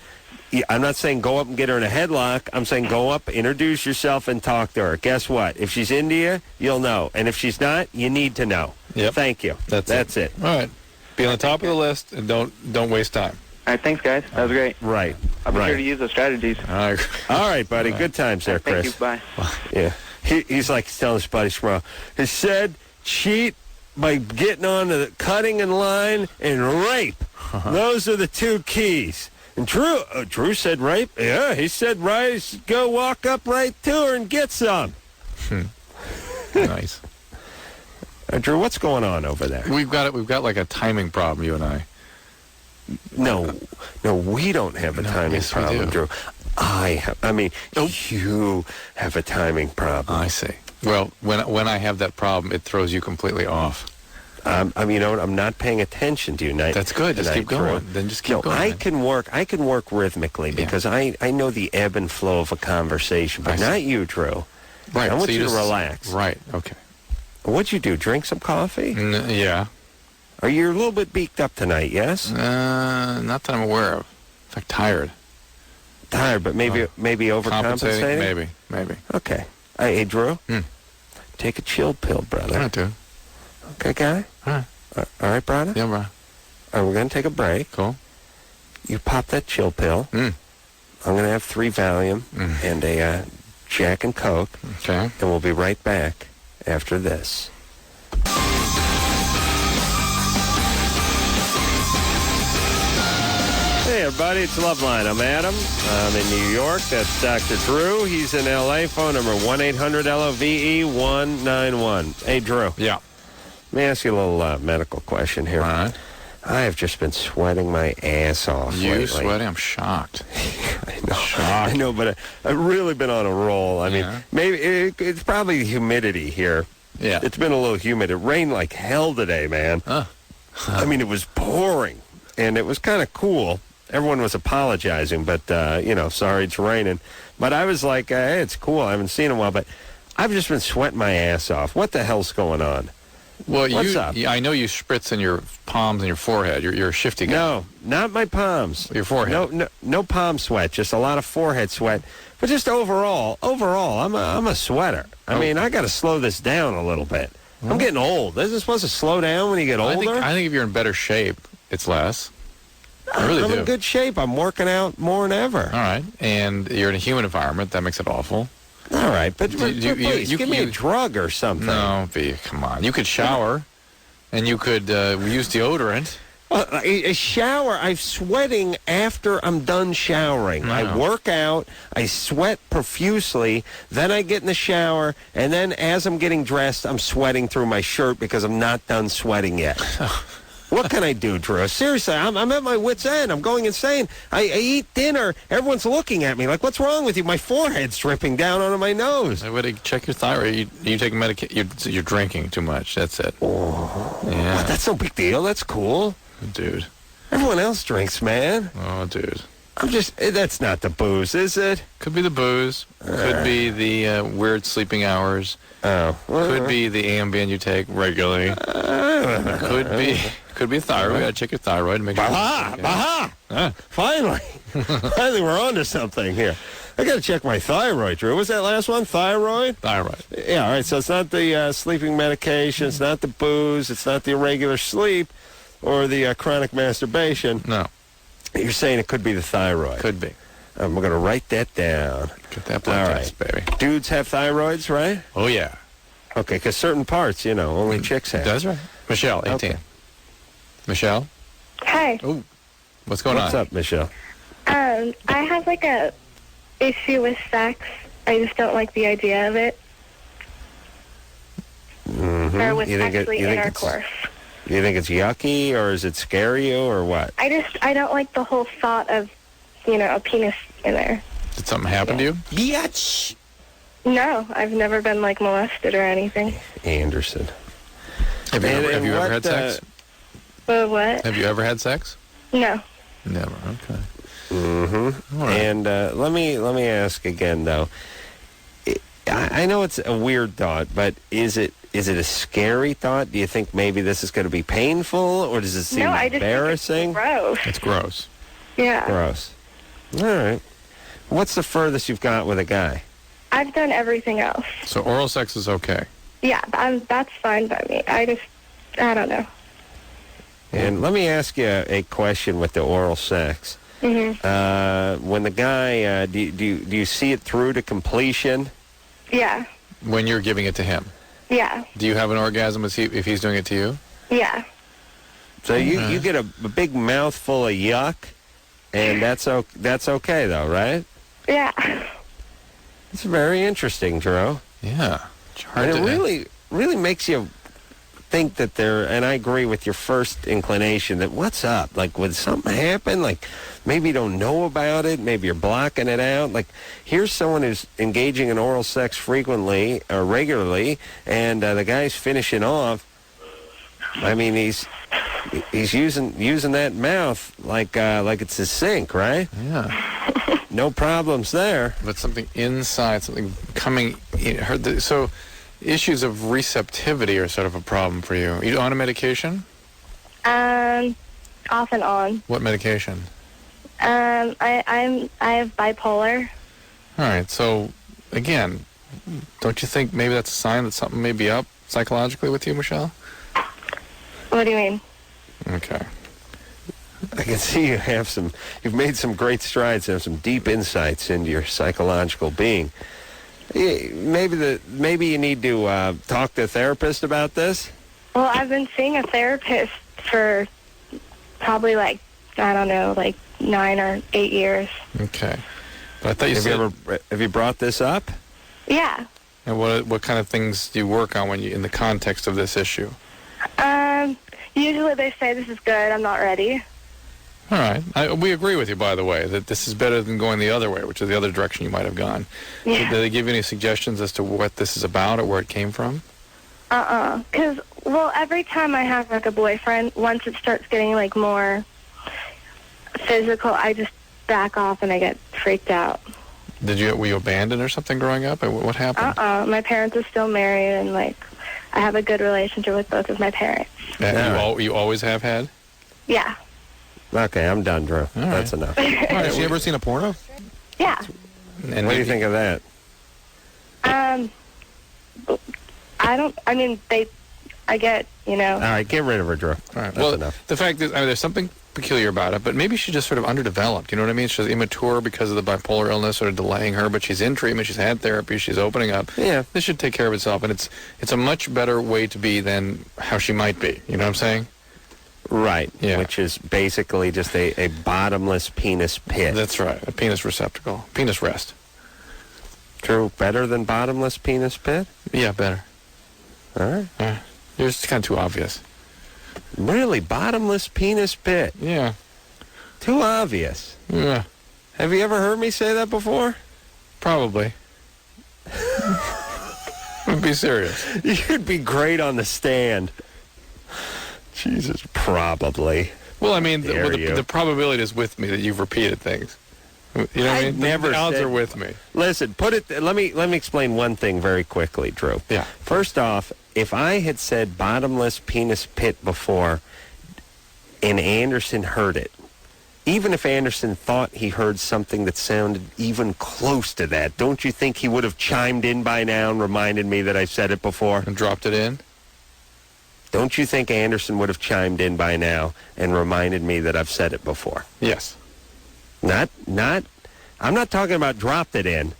I'm not saying go up and get her in a headlock. I'm saying go up, introduce yourself, and talk to her. Guess what? If she's into you, you'll know. And if she's not, you need to know. Yep. Thank you. That's it. All right. Be on the top of the list, and don't waste time. All right, thanks, guys. That was great. Right. I'll be sure to use those strategies. All right, buddy. Good times there, Chris. Thank you. Bye. Yeah. He's telling his buddy tomorrow. He said, cheat by getting on to the cutting in line and rape. Those are the 2 keys. And Drew said rape. Yeah, he said right. Go walk up right to her and get some. Nice. Drew, what's going on over there? We've got like a timing problem, you and I. No, we don't have a timing problem, Drew. You have a timing problem. I see. Well, when I have that problem, it throws you completely off. You know what? I'm not paying attention to you. That's good. Just keep going. Then just keep going. I can work rhythmically because I know the ebb and flow of a conversation, but not you, Drew. Right. I want you to relax. Right. Okay. What'd you do? Drink some coffee? Yeah. Are you a little bit beaked up tonight? Yes. Not that I'm aware of. In fact, tired. Tired, but maybe overcompensating. Maybe. Okay. Hey, Drew. Take a chill pill, brother. I do. Okay, guy? All right, brother? Yeah, bro. All right, we're going to take a break. Cool. You pop that chill pill. I'm going to have 3 Valium and a Jack and Coke. Okay. And we'll be right back after this. Hey, everybody, it's Loveline. I'm Adam. I'm in New York. That's Dr. Drew. He's in L.A. Phone number 1-800-LOVE-191. Hey, Drew. Yeah. Let me ask you a little medical question here. All right. I have just been sweating my ass off lately. Sweating? I'm shocked. I know. I know, but I've really been on a roll. I mean, maybe it's probably the humidity here. Yeah. It's been a little humid. It rained like hell today, man. I mean, it was pouring, and it was kind of cool. Everyone was apologizing, but, sorry it's raining. But I was like, hey, it's cool. I haven't seen it in a while, but I've just been sweating my ass off. What the hell's going on? Well, What's up? I know you spritz in your palms and your forehead. You're a shifty guy. No, not my palms. Your forehead. No palm sweat. Just a lot of forehead sweat. But just overall, I'm a sweater. I mean, I got to slow this down a little bit. I'm getting old. Isn't it supposed to slow down when you get older? I think if you're in better shape, it's less. I really do. I'm in good shape. I'm working out more than ever. All right. And you're in a humid environment. That makes it awful. All right, but please, give me a drug or something. No, V, come on. You could shower, and you could use deodorant. A shower, I'm sweating after I'm done showering. No. I work out, I sweat profusely, then I get in the shower, and then as I'm getting dressed, I'm sweating through my shirt because I'm not done sweating yet. What can I do, Drew? Seriously, I'm at my wit's end. I'm going insane. I eat dinner. Everyone's looking at me like, what's wrong with you? My forehead's dripping down onto my nose. I would check your thyroid. You take medication. You're drinking too much. That's it. Oh, yeah. Well, that's no big deal. That's cool. Dude. Everyone else drinks, man. Oh, dude. That's not the booze, is it? Could be the booze. Could be the weird sleeping hours. Oh. Could be the Ambien you take regularly. Could be thyroid. We gotta check your thyroid and make sure. Aha! Finally. Finally, we're on to something here. I gotta check my thyroid, Drew. What's that last one? Thyroid? Thyroid. Yeah, all right. So it's not the sleeping medication. It's not the booze. It's not the irregular sleep or the chronic masturbation. No. You're saying it could be the thyroid. Could be. We're going to write that down. Get that blood test, baby. Dudes have thyroids, right? Oh, yeah. Okay, because certain parts, only chicks have. That's right. Michelle, 18. Okay. Michelle? Hi. Oh, what's going on? What's up, Michelle? I have like a issue with sex. I just don't like the idea of it. Mm-hmm. Or with intercourse. You think it's yucky, or is it scary you, or what? I don't like the whole thought of, a penis in there. Did something happen to you? Bitch! No, I've never been, molested or anything. Anderson. Have you ever had sex? What? Have you ever had sex? No. Never, okay. Mm-hmm. Right. And let me ask again, though. I know it's a weird thought, but is it a scary thought? Do you think maybe this is going to be painful, or does it seem embarrassing? No, I just think it's gross. Yeah. Gross. All right. What's the furthest you've got with a guy? I've done everything else. So oral sex is okay? Yeah, that's fine by me. I don't know. And let me ask you a question with the oral sex. Mm-hmm. When the guy, do you see it through to completion? Yeah. When you're giving it to him? Yeah. Do you have an orgasm if he's doing it to you? Yeah. So you get a big mouthful of yuck, and that's okay though, right? Yeah. It's very interesting, Drew. Yeah. And it really makes you think that and I agree with your first inclination, that what's up? Like, would something happen? Like, maybe you don't know about it. Maybe you're blocking it out. Like, here's someone who's engaging in oral sex frequently or regularly, and the guy's finishing off. I mean, he's using that mouth like it's his sink, right? Yeah. No problems there. But something inside, something coming. So issues of receptivity are sort of a problem for you. Are you on a medication? Off and on. What medication? I have bipolar. All right. So again, don't you think maybe that's a sign that something may be up psychologically with you, Michelle? What do you mean? Okay. I can see you've made some great strides and have some deep insights into your psychological being. Maybe you need to talk to a therapist about this? Well, I've been seeing a therapist for probably 9 or 8 years. Okay. But I thought you said... Have you brought this up? Yeah. And what kind of things do you work on when in the context of this issue? Usually they say this is good, I'm not ready. All right. We agree with you, by the way, that this is better than going the other way, which is the other direction you might have gone. Yeah. Did they give you any suggestions as to what this is about or where it came from? Because, every time I have, a boyfriend, once it starts getting, more physical, I just back off and I get freaked out. Were you abandoned or something growing up? What happened? My parents are still married, and, I have a good relationship with both of my parents. You always have had? Yeah. Okay, I'm done, Drew. Right. That's enough. Have you ever seen a porno? Yeah. And what do you think of that? I get, All right, get rid of her, Drew. All right. That's enough. The fact is, there's something peculiar about it, but maybe she's just sort of underdeveloped. You know what I mean? She's immature because of the bipolar illness, sort of delaying her, but she's in treatment, she's had therapy, she's opening up. Yeah. This should take care of itself, and it's a much better way to be than how she might be. You know what I'm saying? Right. Yeah. Which is basically just a bottomless penis pit. That's right. A penis receptacle. Penis rest. True. Better than bottomless penis pit? Yeah, better. All right. It's kind of too obvious. Really? Bottomless penis pit? Yeah. Too obvious. Yeah. Have you ever heard me say that before? Probably. Be serious. You'd be great on the stand. Jesus, probably. Well, I mean, the probability is with me that you've repeated things. You know what I mean? Never the odds said, are with me. Listen, let me explain one thing very quickly, Drew. Yeah. First off, if I had said bottomless penis pit before and Anderson heard it, even if Anderson thought he heard something that sounded even close to that, don't you think he would have chimed in by now and reminded me that I said it before? And dropped it in? Don't you think Anderson would have chimed in by now and reminded me that I've said it before? Yes. I'm not talking about dropped it in.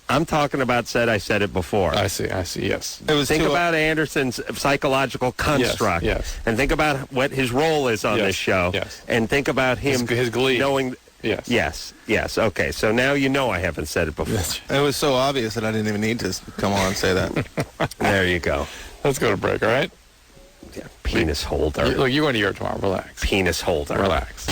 I'm talking about said I said it before. I see, yes. Think about Anderson's psychological construct. Yes. And think about what his role is on this show. Yes. And think about him his glee. Knowing. Yes. Yes. Okay, so now you know I haven't said it before. It was so obvious that I didn't even need to come on and say that. There you go. Let's go to break, all right? Yeah, penis holder. Look, you're going to Europe tomorrow. Relax. Penis holder. Relax.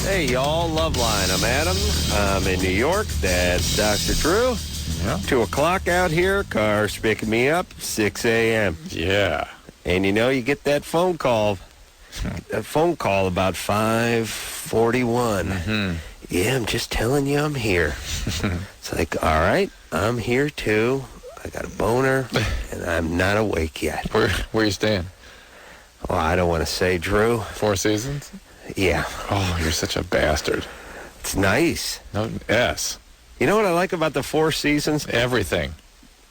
Hey, y'all. Loveline. I'm Adam. I'm in New York. That's Dr. Drew. Yeah. 2 o'clock out here. Car's picking me up. 6 a.m. Yeah. And you know, you get that phone call. That phone call about 5:41. Mm-hmm. Yeah, I'm just telling you I'm here. It's like, all right, I'm here too. I got a boner, and I'm not awake yet. Where are you staying? Oh, I don't want to say, Drew. Four Seasons? Yeah. Oh, you're such a bastard. It's nice. No, yes. You know what I like about the Four Seasons? Everything.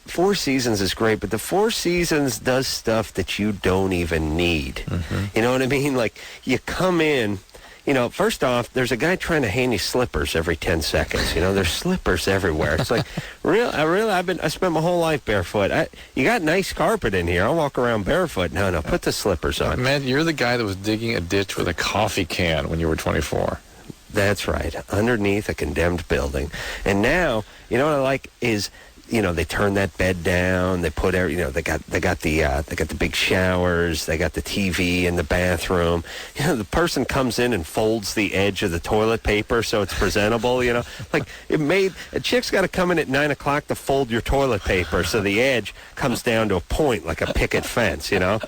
Four Seasons is great, but the Four Seasons does stuff that you don't even need. Mm-hmm. You know what I mean? Like, you come in, you know, first off, there's a guy trying to hand you slippers every 10 seconds. You know, there's slippers everywhere. It's like, I spent my whole life barefoot. You got nice carpet in here. I'll walk around barefoot. No, put the slippers on. Man, you're the guy that was digging a ditch with a coffee can when you were 24. That's right, underneath a condemned building. And now, you know what I like is, you know, they turn that bed down. They put, you know, they got the big showers. They got the TV in the bathroom. You know, the person comes in and folds the edge of the toilet paper so it's presentable. You know, like a chick's got to come in at 9 o'clock to fold your toilet paper so the edge comes down to a point like a picket fence. You know.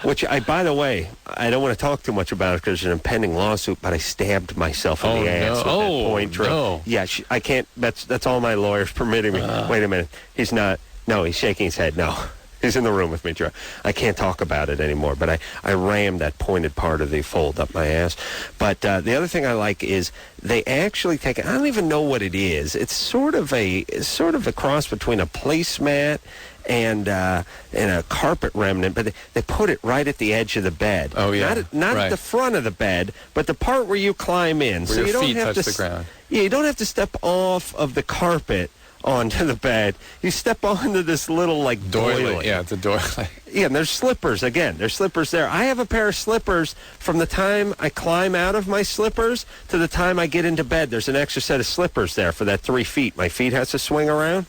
Which, by the way, I don't want to talk too much about it because there's an impending lawsuit, but I stabbed myself in the ass with that point. No. Yeah, I can't, that's all my lawyers permitting me. Wait a minute. He's not, no, he's shaking his head, no. He's in the room with me, Drew. I can't talk about it anymore, but I rammed that pointed part of the fold up my ass. But the other thing I like is they actually take it, I don't even know what it is. It's sort of a cross between a placemat and a carpet remnant, but they put it right at the edge of the bed. Oh, yeah. Not right. at the front of the bed, but the part where you climb in. Where so your you don't feet have touch to the ground. Yeah, you don't have to step off of the carpet onto the bed. You step onto this little, like, doily. Yeah, it's a doily. Yeah, and there's slippers. Again, there's slippers there. I have a pair of slippers from the time I climb out of my slippers to the time I get into bed. There's an extra set of slippers there for that 3 feet. My feet has to swing around.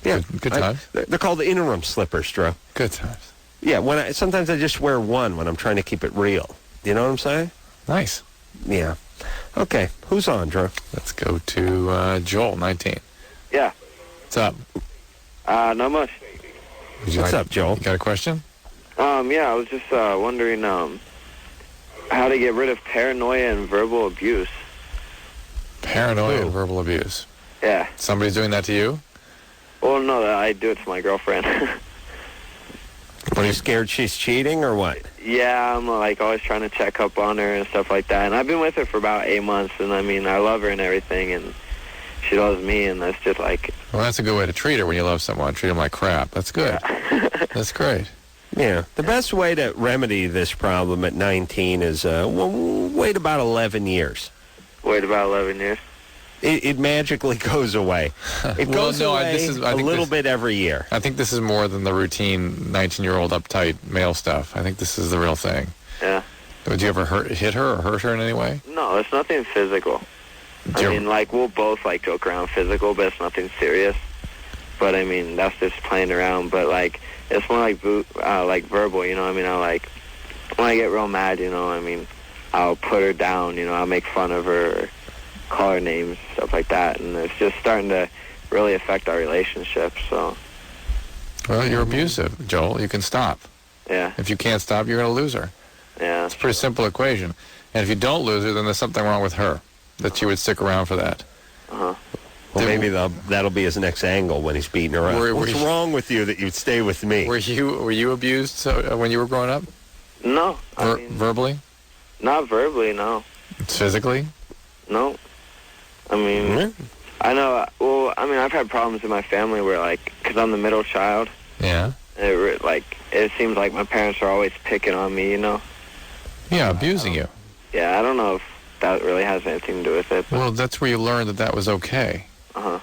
Yeah, Good times. They're called the interim slippers, Drew. Good times. Yeah, sometimes I just wear one when I'm trying to keep it real. You know what I'm saying? Nice. Yeah. Okay, who's on, Drew? Let's go to Joel, 19. Yeah. What's up? Not much. What's up, Joel? You got a question? Yeah, I was just wondering how to get rid of paranoia and verbal abuse. Paranoia and verbal abuse. Yeah. Somebody's doing that to you? Well, no, I do it to my girlfriend. Are you scared she's cheating or what? Yeah, I'm like always trying to check up on her and stuff like that. And I've been with her for about 8 months, and I mean, I love her and everything. And she loves me, and that's just like... Well, that's a good way to treat her when you love someone. Treat them like crap. That's good. Yeah. That's great. Yeah. The best way to remedy this problem at 19 is wait about 11 years. Wait about 11 years? It magically goes away. It goes away a little bit every year. I think this is more than the routine 19-year-old uptight male stuff. I think this is the real thing. Yeah. Would you ever hit her or hurt her in any way? No, it's nothing physical. I mean, like, we'll both, like, joke around physical, but it's nothing serious. But, I mean, that's just playing around. But, like, it's more like verbal, you know? I mean, when I get real mad, you know, I mean, I'll put her down, you know, I'll make fun of her, call her names, stuff like that, and it's just starting to really affect our relationship, so... Well, you're abusive, Joel. You can stop. Yeah. If you can't stop, you're going to lose her. Yeah. It's a pretty simple equation. And if you don't lose her, then there's something wrong with her, that she would stick around for that. Uh-huh. Well, maybe that'll be his next angle when he's beating her up. What's wrong with you that you'd stay with me? Were you abused when you were growing up? No. I mean, verbally? Not verbally, no. Physically? No. I mean, I know, well, I mean, I've had problems in my family where, like, because I'm the middle child. Yeah. It seems like my parents are always picking on me, you know? Yeah, abusing you. Yeah, I don't know if that really has anything to do with it. But. Well, that's where you learn that was okay. Uh-huh.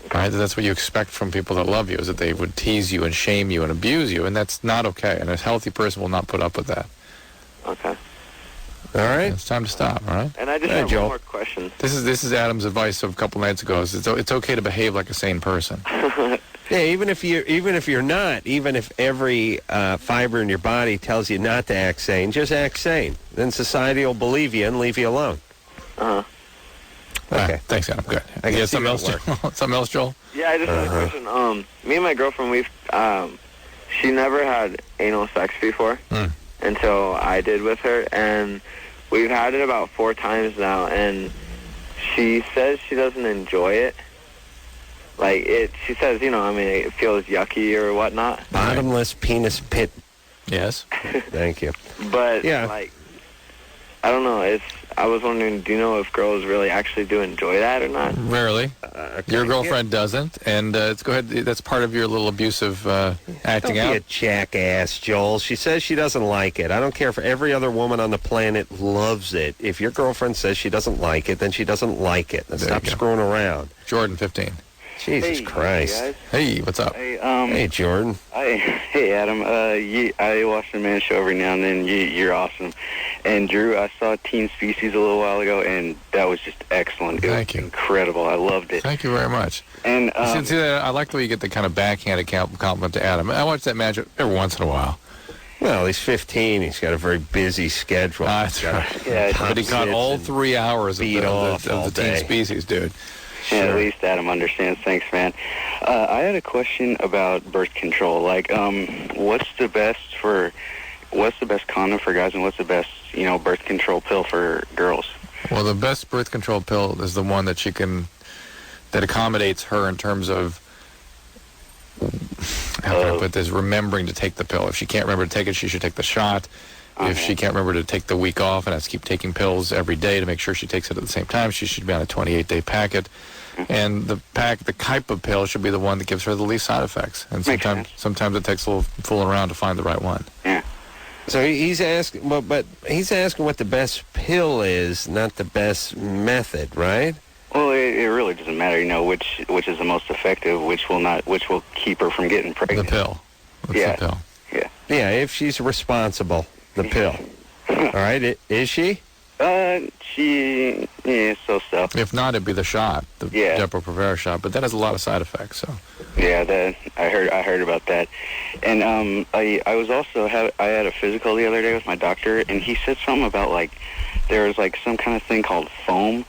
Okay. Right? That's what you expect from people that love you, is that they would tease you and shame you and abuse you, and that's not okay. And a healthy person will not put up with that. Okay. All right. It's time to stop, all right? And I just have one more question. This is Adam's advice of a couple nights ago. It's okay to behave like a sane person. Yeah, even if you're not, even if every fiber in your body tells you not to act sane, just act sane. Then society will believe you and leave you alone. Uh-huh. Okay. Thanks, Adam. Good. I guess something else, Joel? Something else, Joel? Yeah, I just had a question. Me and my girlfriend, she never had anal sex before until I did with her, and we've had it about 4 times now, and she says she doesn't enjoy it. Like, she says, you know, I mean, it feels yucky or whatnot. Bottomless penis pit. Yes. Thank you. But, like, I don't know. I was wondering, do you know if girls really actually do enjoy that or not? Rarely. Your girlfriend doesn't, and go ahead. That's part of your little abusive acting out. Don't be a jackass, Joel. She says she doesn't like it. I don't care if every other woman on the planet loves it. If your girlfriend says she doesn't like it, then she doesn't like it. And stop screwing around. Jordan, 15. Jesus Christ. Hey, hey, what's up? Hey, Jordan. Hey, Adam. I watch the Man Show every now and then. You're awesome. And, Drew, I saw Teen Species a little while ago, and that was just excellent. Thank you. Incredible. I loved it. Thank you very much. And see that, I like the way you get the kind of backhanded compliment to Adam. I watch that match every once in a while. Well, he's 15. He's got a very busy schedule. That's right. Yeah, but he caught all 3 hours of the Teen Species, dude. Sure. At least Adam understands. Thanks, man. I had a question about birth control. Like, what's the best condom for guys, and what's the best, birth control pill for girls? Well, the best birth control pill is the one that that accommodates her in terms of, how can I put this, remembering to take the pill. If she can't remember to take it, she should take the shot. If she can't remember to take the week off and has to keep taking pills every day to make sure she takes it at the same time, she should be on a 28-day packet. And the type of pill should be the one that gives her the least side effects. And sometimes it takes a little fooling around to find the right one. Yeah. So he's asking, but he's asking what the best pill is, not the best method, right? Well, it really doesn't matter, which is the most effective, which will keep her from getting pregnant. The pill. The pill? Yeah. Yeah, if she's responsible, the pill. All right, is she? So. If not, it'd be the shot, the Depo-Provera shot, but that has a lot of side effects. So. Yeah, I heard about that, and I was also I had a physical the other day with my doctor, and he said something about there was some kind of thing called foam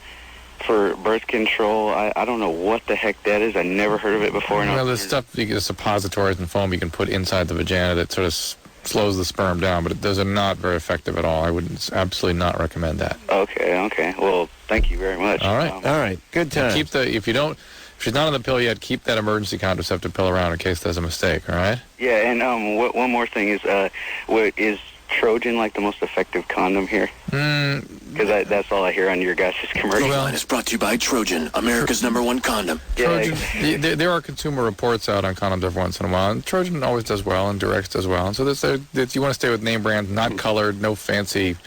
for birth control. I don't know what the heck that is. I never heard of it before. Well, there's stuff, the suppositories and foam you can put inside the vagina that sort of slows the sperm down, but those are not very effective at all. I would absolutely not recommend that. Okay. Well, thank you very much. All right. All right. Good time. Keep if she's not on the pill yet, keep that emergency contraceptive pill around in case there's a mistake, all right? Yeah, and one more thing is Trojan like the most effective condom here? Because that's all I hear on your guys' commercial. Loveline is brought to you by Trojan, America's #1 condom. Trojan, there are consumer reports out on condoms every once in a while, and Trojan always does well, and Durex does well. And so you want to stay with name brand, not colored, no fancy.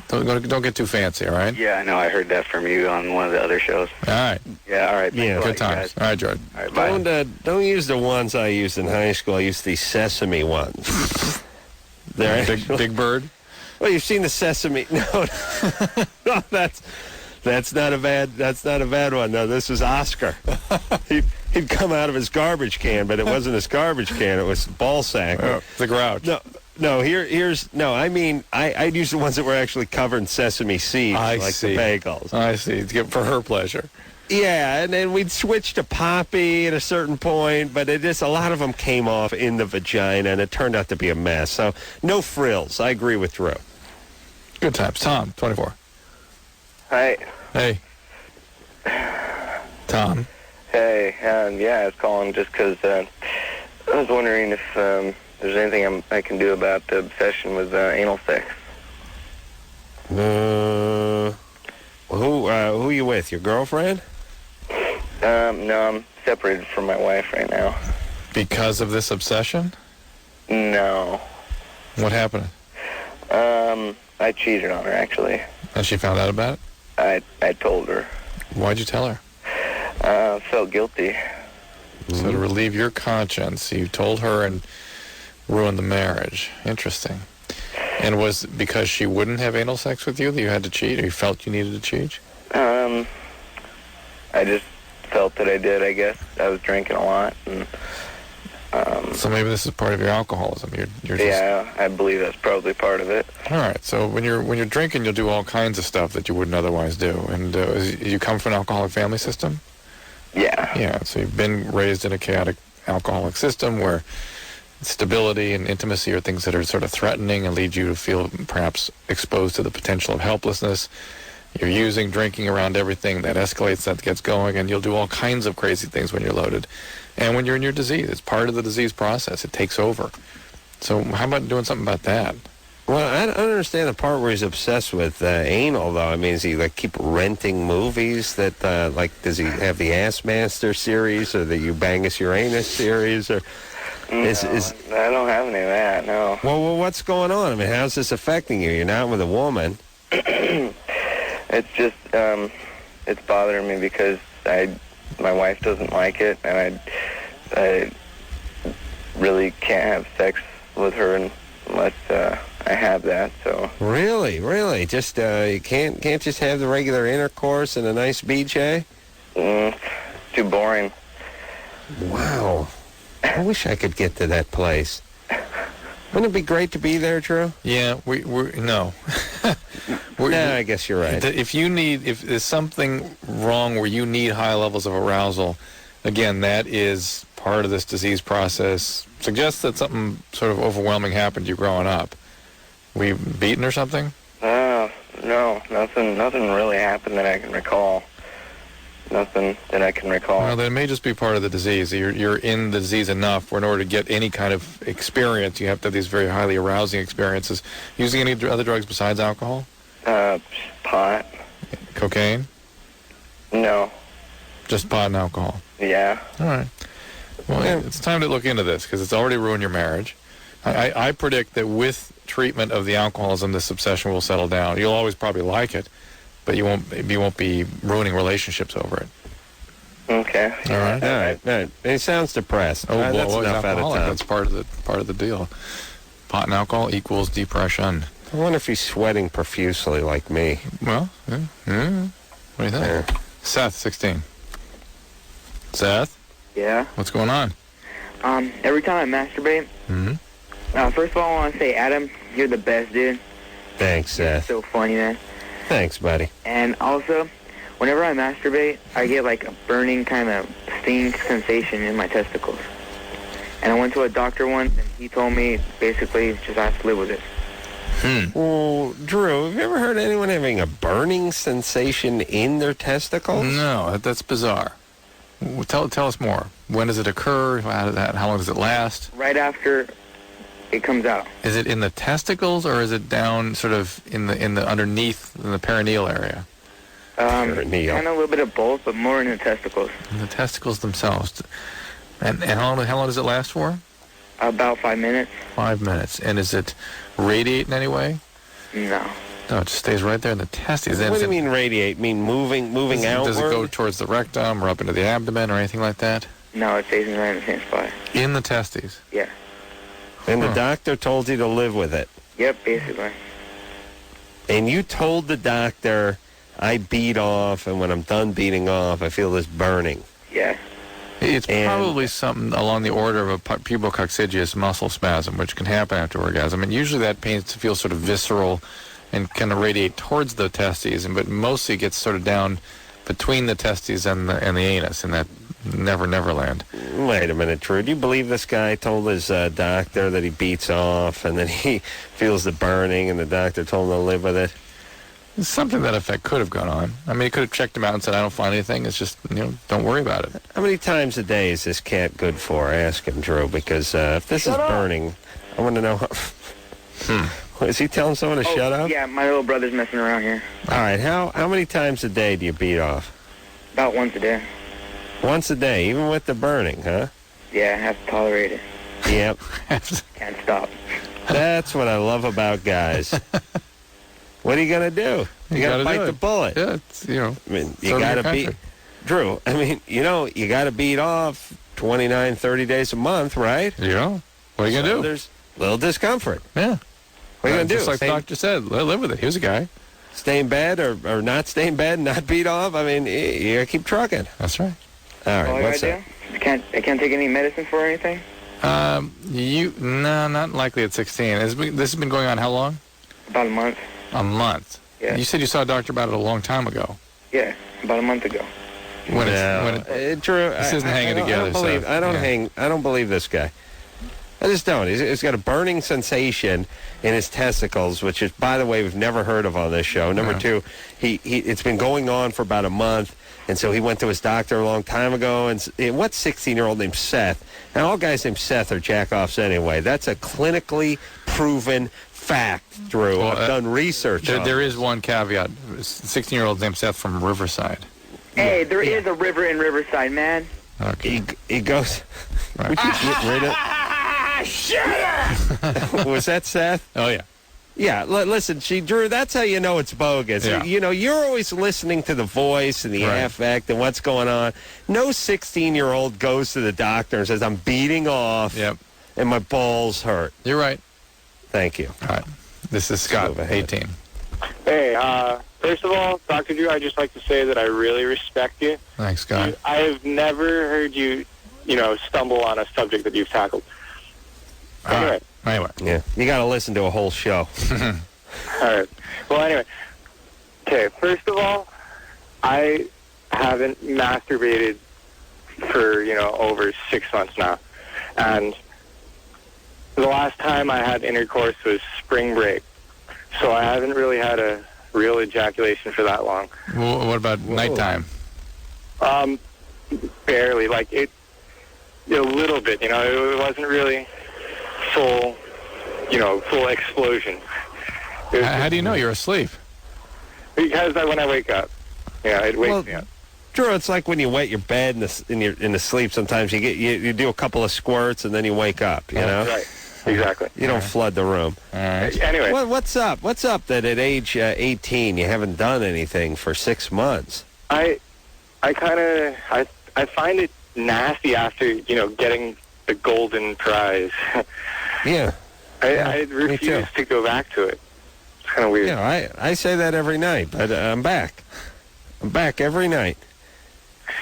Don't get too fancy, all right? Yeah, I know. I heard that from you on one of the other shows. All right. Yeah, all right. Yeah, good times. All right, Jordan. All right, bye. Don't use the ones I used in high school. I used these sesame ones. They're Big Bird? Well, you've seen the sesame. No, that's not a bad one. No, this was Oscar. He'd come out of his garbage can, but it wasn't his garbage can. It was ball sack. The Grouch. I mean, I'd use the ones that were actually covered in sesame seeds, the bagels. I see. For her pleasure. Yeah, and then we'd switch to Poppy at a certain point, but a lot of them came off in the vagina, and it turned out to be a mess. So, no frills. I agree with Drew. Good times. Tom, 24. Hi. Hey. Tom. Hey, I was calling just because I was wondering if there's anything I can do about the obsession with anal sex. Who are you with? Your girlfriend? No, I'm separated from my wife right now. Because of this obsession? No. What happened? I cheated on her, actually. And she found out about it? I told her. Why'd you tell her? Felt guilty. So to relieve your conscience, you told her and ruined the marriage. Interesting. And was it because she wouldn't have anal sex with you that you had to cheat, or you felt you needed to cheat? I just felt that I did, I guess. I was drinking a lot. And, so maybe this is part of your alcoholism. You're just... Yeah, I believe that's probably part of it. All right. So when you're drinking, you'll do all kinds of stuff that you wouldn't otherwise do. And you come from an alcoholic family system? Yeah. Yeah. So you've been raised in a chaotic alcoholic system where stability and intimacy are things that are sort of threatening and lead you to feel perhaps exposed to the potential of helplessness. You're using, drinking around everything that escalates, that gets going, and you'll do all kinds of crazy things when you're loaded. And when you're in your disease, it's part of the disease process. It takes over. So how about doing something about that? Well, I don't understand the part where he's obsessed with anal, though. I mean, does he keep renting movies that, does he have the Ass Master series or the You Bang Us Your Anus series? Or I don't have any of that, no. Well, what's going on? I mean, how's this affecting you? You're not with a woman. It's just, it's bothering me because my wife doesn't like it, and I really can't have sex with her unless I have that. So really, just you can't just have the regular intercourse and a nice BJ. Too boring. Wow, I wish I could get to that place. Wouldn't it be great to be there, Drew? Yeah, we no. No, I guess you're right. If there's something wrong where you need high levels of arousal, again, that is part of this disease process. Suggests that something sort of overwhelming happened to you growing up. Were you beaten or something? No, nothing really happened that I can recall. Nothing that I can recall. Well, then it may just be part of the disease. You're in the disease enough where in order to get any kind of experience, you have to have these very highly arousing experiences. Using any other drugs besides alcohol? Pot. Cocaine? No. Just pot and alcohol? Yeah. All right. Well, it's time to look into this because it's already ruined your marriage. I predict that with treatment of the alcoholism, this obsession will settle down. You'll always probably like it, but you won't be ruining relationships over it. Okay. All right. He sounds depressed. Oh, well, that's enough out of time. That's part of the deal. Pot and alcohol equals depression. I wonder if he's sweating profusely like me. Well, yeah. What do you think? Yeah. Seth, 16. Seth? Yeah? What's going on? Every time I masturbate, first of all, I want to say, Adam, you're the best, dude. Thanks, Seth. You're so funny, man. Thanks, buddy. And also, whenever I masturbate, I get like a burning kind of sting sensation in my testicles. And I went to a doctor once, and he told me, basically, just I have to live with it. Well, Drew, have you ever heard anyone having a burning sensation in their testicles? No, that's bizarre. Tell us more. When does it occur? How long does it last? Right after it comes out. Is it in the testicles or is it down sort of in the underneath in the perineal area? Kind of a little bit of both, but more in the testicles. In the testicles themselves. And how long does it last for? About 5 minutes. 5 minutes. And is it radiate in any way? No. No, it just stays right there in the testes. What do you mean radiate? Mean moving outward? Does it go towards the rectum or up into the abdomen or anything like that? No, it stays right in the same spot. In the testes? Yeah. And the doctor told you to live with it? Yep, basically. And you told the doctor, I beat off, and when I'm done beating off, I feel this burning. Yeah. It's probably something along the order of a pubococcygeus muscle spasm, which can happen after orgasm. And usually that pain feels sort of visceral and kind of radiate towards the testes, but mostly it gets sort of down between the testes and the anus in that neverland. Wait a minute, Drew. Do you believe this guy told his doctor that he beats off and then he feels the burning and the doctor told him to live with it? Something to that effect could have gone on. I mean, he could have checked him out and said, I don't find anything. It's just, don't worry about it. How many times a day is this cat good for? Ask him, Drew, because if this is burning, I want to know how... Is he telling someone to shut up? Yeah, my little brother's messing around here. All right, how many times a day do you beat off? About once a day. Once a day, even with the burning, huh? Yeah, I have to tolerate it. Yep. Can't stop. That's what I love about guys. What are you going to do? You got to bite the bullet. Yeah, it's, I mean, you got to beat... Drew, I mean, you got to beat off 29, 30 days a month, right? Yeah. What are you going to do? There's a little discomfort. Yeah. What are you going to do? Just like the doctor said, live with it. He was a guy. Stay in bed or not stay in bed and not beat off? I mean, you got to keep trucking. That's right. All right, what's up? I can't take any medicine for anything? No, not likely at 16. This has been going on how long? About a month. A month? Yeah. You said you saw a doctor about it a long time ago. Yeah, about a month ago. Drew, this isn't hanging together. I don't believe this guy. I just don't. He's got a burning sensation in his testicles, which is, by the way, we've never heard of on this show. Number two, it's been going on for about a month, and so he went to his doctor a long time ago. And what's 16-year-old named Seth? And all guys named Seth are jack-offs anyway. That's a clinically proven fact, Drew. Well, I've done research. There is one caveat. 16-year-old named Seth from Riverside. Hey, there is a river in Riverside, man. Okay. He goes... Right. Would you get rid of... Shut up! Was that Seth? Oh, yeah. Yeah, listen, Drew, that's how you know it's bogus. Yeah. You're always listening to the voice and the affect and what's going on. No 16-year-old goes to the doctor and says, I'm beating off and my balls hurt. You're right. Thank you. All right. This is Scott, 18. Hey, first of all, Dr. Drew, I'd just like to say that I really respect you. Thanks, Scott. I've never heard you, stumble on a subject that you've tackled. Anyway. Yeah, you got to listen to a whole show. All right. Well, anyway. Okay, first of all, I haven't masturbated for, over 6 months now. And the last time I had intercourse was spring break. So I haven't really had a real ejaculation for that long. Well, what about nighttime? Barely. Like, a little bit, it wasn't really full explosion. How do you know you're asleep? Because when I wake up, it wakes me up. Drew, it's like when you wet your bed in the sleep. Sometimes you do a couple of squirts and then you wake up. You know, right? Exactly. You don't flood the room. All right. Anyway, what's up? What's up that at age 18 you haven't done anything for 6 months? I find it nasty after getting the golden prize. Yeah. I refuse to go back to it. It's kind of weird. Yeah, I say that every night, but I'm back. I'm back every night.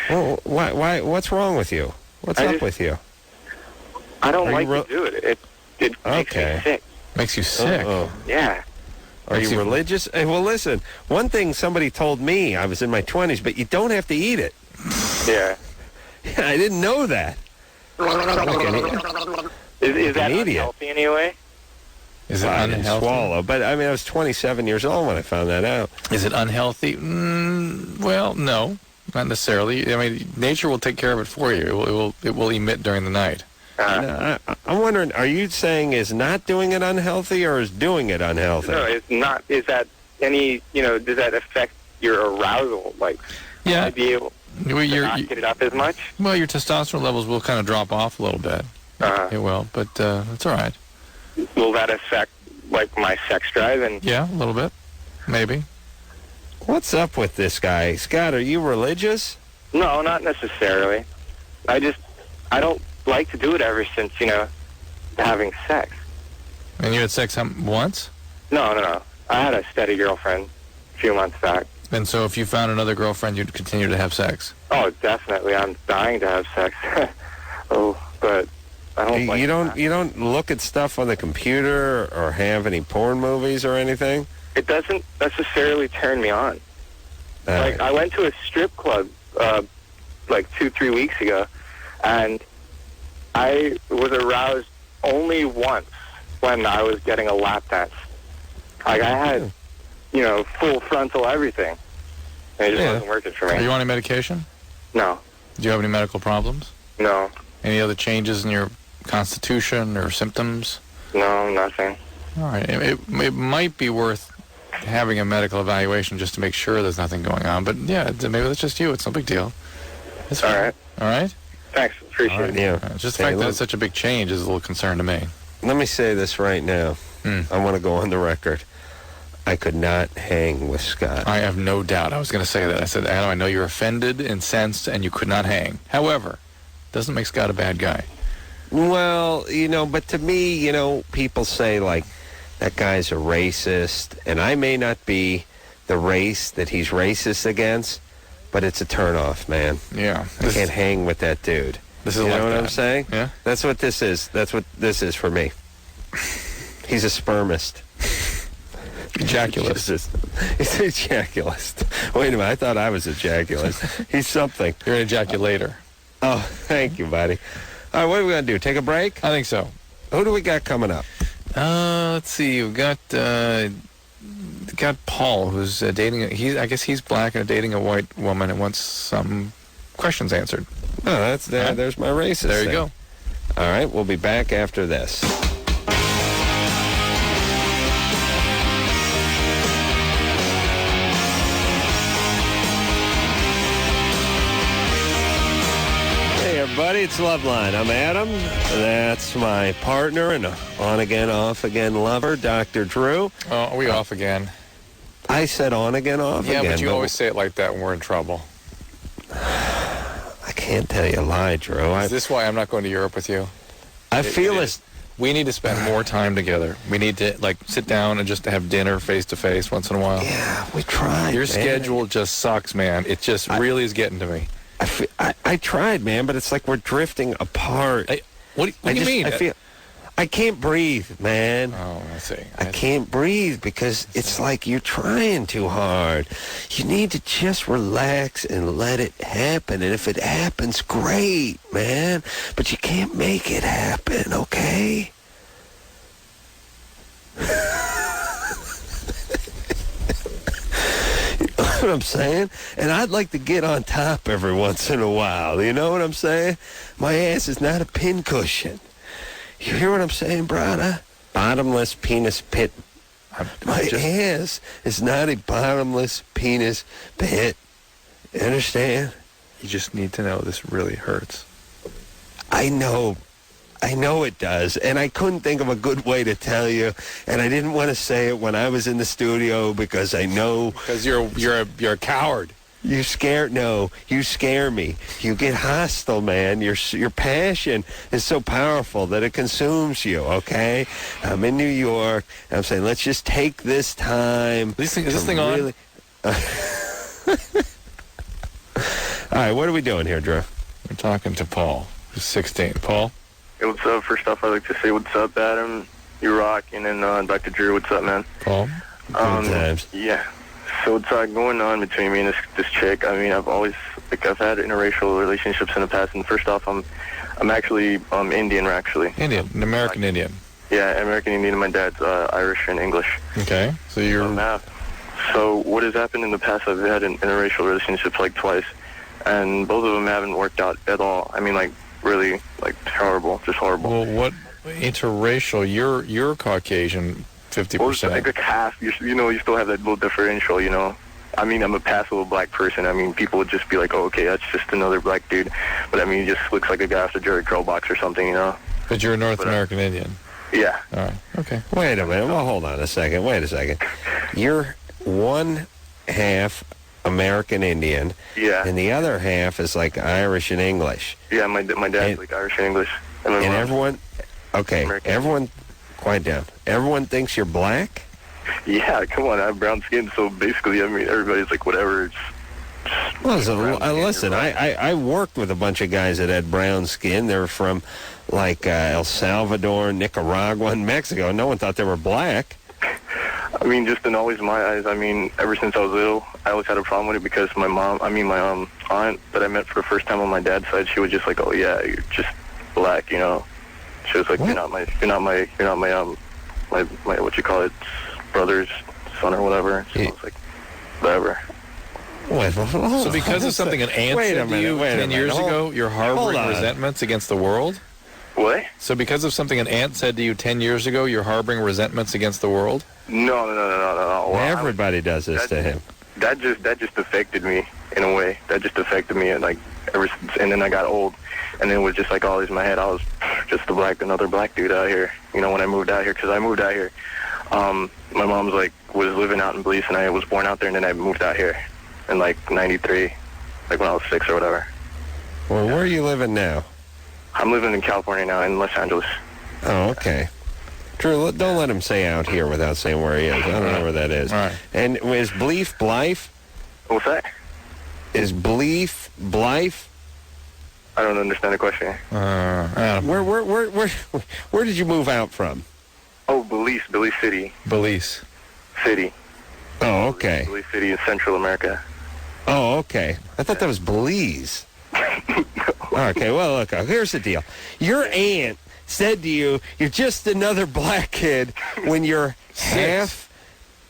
Well, why? What's wrong with you? What's up with you? I don't like to do it. It makes me sick. Makes you sick? Yeah. Are you religious? Hey, well, listen, one thing somebody told me, I was in my 20s, but you don't have to eat it. Yeah. I didn't know that. Is that unhealthy anyway? Is it unhealthy? I didn't swallow, but I was 27 years old when I found that out. Is it unhealthy? Well, no, not necessarily. Nature will take care of it for you. It will emit during the night. I I'm wondering, are you saying is not doing it unhealthy or is doing it unhealthy? No, it's not. Is that any, does that affect your arousal? Like, yeah. be able to not get it up as much? Well, your testosterone levels will kind of drop off a little bit. It will, but it's all right. Will that affect, like, my sex drive? Yeah, a little bit. Maybe. What's up with this guy? Scott, are you religious? No, not necessarily. I don't like to do it ever since, having sex. And you had sex once? No. I had a steady girlfriend a few months back. And so if you found another girlfriend, you'd continue to have sex? Oh, definitely. I'm dying to have sex. But I don't like that. You don't look at stuff on the computer or have any porn movies or anything? It doesn't necessarily turn me on. Like, I went to a strip club, 2-3 weeks ago, and I was aroused only once when I was getting a lap dance. Like, I had, full frontal everything. And it just wasn't working for me. Are you on any medication? No. Do you have any medical problems? No. Any other changes in your constitution or symptoms? No, nothing. All right. It might be worth having a medical evaluation just to make sure there's nothing going on. But, yeah, maybe that's just you. It's no big deal. It's fine. All right. All right? Thanks. Appreciate it. Yeah. Just the fact that it's such a big change is a little concern to me. Let me say this right now. I want to go on the record. I could not hang with Scott. I have no doubt. I was going to say that. I said, Adam, I know you're offended, incensed, and you could not hang. However, doesn't make Scott a bad guy. Well, but to me, people say, like, that guy's a racist, and I may not be the race that he's racist against, but it's a turnoff, man. Yeah. I can't hang with that dude. This is you like know what that. I'm saying? Yeah. That's what this is. That's what this is for me. He's a spermist. Ejaculist. He's an ejaculist. Wait a minute. I thought I was ejaculist. He's something. You're an ejaculator. Oh, thank you, buddy. All right, what are we going to do? Take a break? I think so. Who do we got coming up? Let's see. We've got Paul, who's dating. I guess he's black and dating a white woman and wants some questions answered. Oh, there's my racist. There you thing. go. All right, we'll be back after this. Hey, everybody, it's Loveline. I'm Adam. That's my partner and on-again, off-again lover, Dr. Drew. Oh, are we off again? I said on-again, off-again. Yeah, but you always say it like that when we're in trouble. I can't tell you a lie, Drew. Is this why I'm not going to Europe with you? I feel as... We need to spend more time together. We need to, sit down and just have dinner face-to-face once in a while. Yeah, we tried, Your man. schedule just sucks, man. It just really is getting to me. I tried, man, but it's like we're drifting apart. What do you mean? I can't breathe, man. Oh, I see. I can't breathe because it's like you're trying too hard. You need to just relax and let it happen. And if it happens, great, man. But you can't make it happen, okay? What I'm saying? And I'd like to get on top every once in a while. You know what I'm saying? My ass is not a pincushion. You hear what I'm saying, brother? Bottomless penis pit. My ass is not a bottomless penis pit. You understand? You just need to know this really hurts. I know it does, and I couldn't think of a good way to tell you, and I didn't want to say it when I was in the studio because I know... Because you're a coward. You scare me. You get hostile, man. Your passion is so powerful that it consumes you, okay? I'm in New York, and I'm saying, let's just take this time. Is this thing on? All right, what are we doing here, Drew? We're talking to Paul, who's 16. Paul? Hey, what's up? First off, I'd like to say what's up, Adam. You rock. And then Dr. Drew, what's up, man? Paul? Good times. Yeah. So what's going on between me and this chick? I mean, I've had interracial relationships in the past. And first off, I'm actually Indian, actually. Indian, an American Indian. Yeah, American Indian. And my dad's Irish and English. Okay, so you're... So what has happened in the past, I've had an interracial relationships twice, and both of them haven't worked out at all. I mean, really, horrible, just horrible. Well, interracial. You're Caucasian, 50%. Well, it's like half. You still have that little differential, I mean, I'm a passable black person. I mean, people would just be like, oh, okay, that's just another black dude. But, I mean, he just looks like a guy off the Jerry Curl box or something, But you're a North American Indian. Yeah. All right. Okay. Wait a minute. Well, hold on a second. Wait a second. You're one half American Indian. Yeah. And the other half is like Irish and English. Yeah, my dad's like Irish and English. And everyone, everyone, quiet down. Everyone thinks you're black? Yeah, come on, I have brown skin, so basically, I mean, everybody's like, whatever. Listen, I worked with a bunch of guys that had brown skin. They were from, like, El Salvador, Nicaragua, and Mexico. No one thought they were black. I mean, just in always my eyes, I mean, ever since I was little, I always had a problem with it because my aunt that I met for the first time on my dad's side, she was just like, oh, yeah, you're just black, She was like, you're not my what you call it, brother's son or whatever. So I was like, whatever. So because of something an aunt said to you 10 years ago, you're harboring resentments against the world? What? So because of something an aunt said to you 10 years ago, you're harboring resentments against the world? No. Well, everybody does this to him. That just affected me in a way. That just affected me, and like ever since. And then I got old, and then it was just like always in my head. I was just another black dude out here. When I moved out here, because I moved out here. My mom's was living out in Belize, and I was born out there, and then I moved out here in 93, when I was 6 or whatever. Well, where are you living now? I'm living in California now, in Los Angeles. Oh, okay. Drew, don't let him say out here without saying where he is. I don't know where that is. All right. And is Blythe? What's that? Is Blythe? I don't understand the question. Where did you move out from? Oh, Belize City. Belize City. Oh, okay. Belize City in Central America. Oh, okay. I thought that was Belize. Okay, well, look, here's the deal. Your aunt said to you, you're just another black kid when you're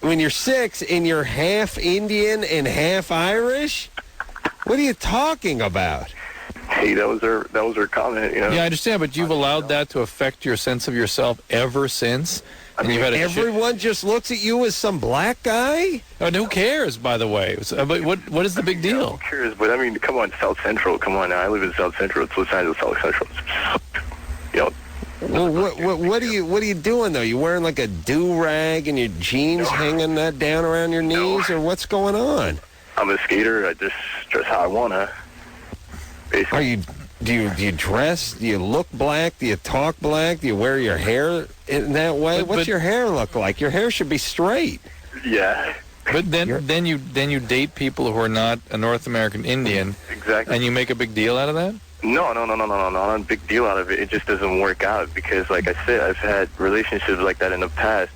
when you're 6 and you're half Indian and half Irish? What are you talking about? Hey, that was her comment, Yeah, I understand, but you've allowed that to affect your sense of yourself ever since? And you've had everyone just looks at you as some black guy? Oh, and who cares, by the way? But what is the big deal? Who cares? But, I mean, come on, South Central. Come on now. I live in South Central. It's Los Angeles, South Central. Well, what are you doing, though? You wearing like a do-rag and your jeans hanging that down around your knees? Or what's going on? I'm a skater. I just dress how I want to. Basically. Do you dress? Do you look black? Do you talk black? Do you wear your hair in that way? What's your hair look like? Your hair should be straight. Yeah. But then you date people who are not a North American Indian. Exactly. And you make a big deal out of that? No, not a big deal out of it. It just doesn't work out because, like I said, I've had relationships like that in the past,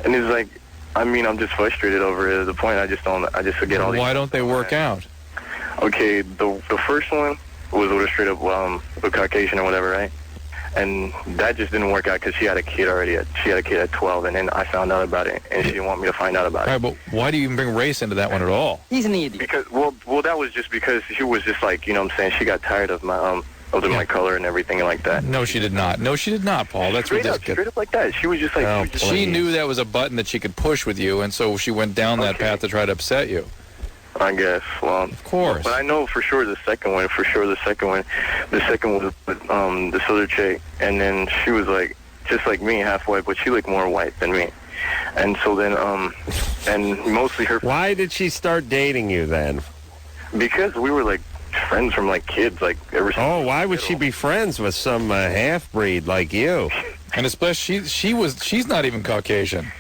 and it's like, I mean, I'm just frustrated over it. To the point I just forget all these. Why don't they work out? Okay, the first one was with a straight up a Caucasian or whatever, right? And that just didn't work out because she had a kid already. She had a kid at 12, and then I found out about it, and she didn't want me to find out about it. All right, but why do you even bring race into that one at all? He's an idiot. Because, well, that was just because she was just like, you know what I'm saying, she got tired of my my color and everything like that. No, she did not. No, she did not, Paul. That's ridiculous. Straight up like that. She was just like... she knew that was a button that she could push with you, and so she went down that path to try to upset you. I guess. Well, of course. But I know for sure the second one. The second one was with this other chick, and then she was like just like me, half white, but she looked more white than me. And so then, and mostly her. Why did she start dating you then? Because we were like friends from like kids, like ever since. Oh, why would she be friends with some half breed like you? And especially she's not even Caucasian.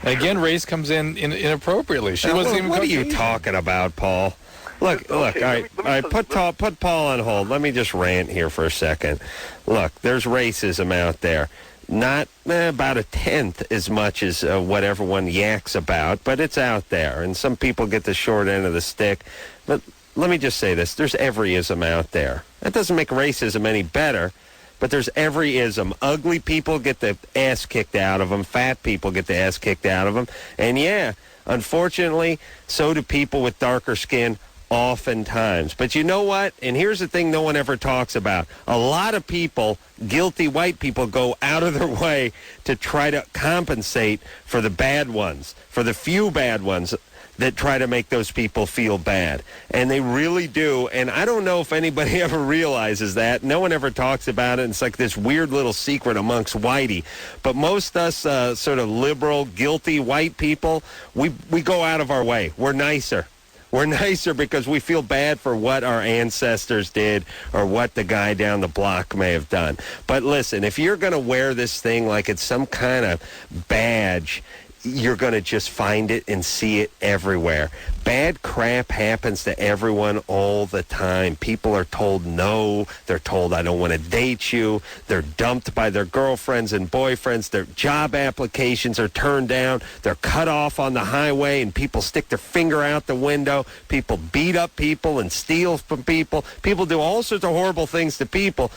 Again, race comes in inappropriately. She wasn't even. What are you talking about, Paul? Look. All right. Put Paul on hold. Let me just rant here for a second. Look, there's racism out there. Not about 1/10 as much as what everyone yaks about, but it's out there, and some people get the short end of the stick. But let me just say this: there's every ism out there. That doesn't make racism any better. But there's every ism. Ugly people get the ass kicked out of them. Fat people get the ass kicked out of them. And yeah, unfortunately, so do people with darker skin oftentimes. But you know what? And here's the thing no one ever talks about. A lot of people, guilty white people, go out of their way to try to compensate for the bad ones, for the few bad ones that try to make those people feel bad. And they really do. And I don't know if anybody ever realizes that. No one ever talks about it. It's like this weird little secret amongst whitey. But most us sort of liberal, guilty white people, we go out of our way. We're nicer. We're nicer because we feel bad for what our ancestors did or what the guy down the block may have done. But listen, if you're going to wear this thing like it's some kind of badge, you're going to just find it and see it everywhere. Bad crap happens to everyone all the time. People are told no. They're told, I don't want to date you. They're dumped by their girlfriends and boyfriends. Their job applications are turned down. They're cut off on the highway, and people stick their finger out the window. People beat up people and steal from people. People do all sorts of horrible things to people.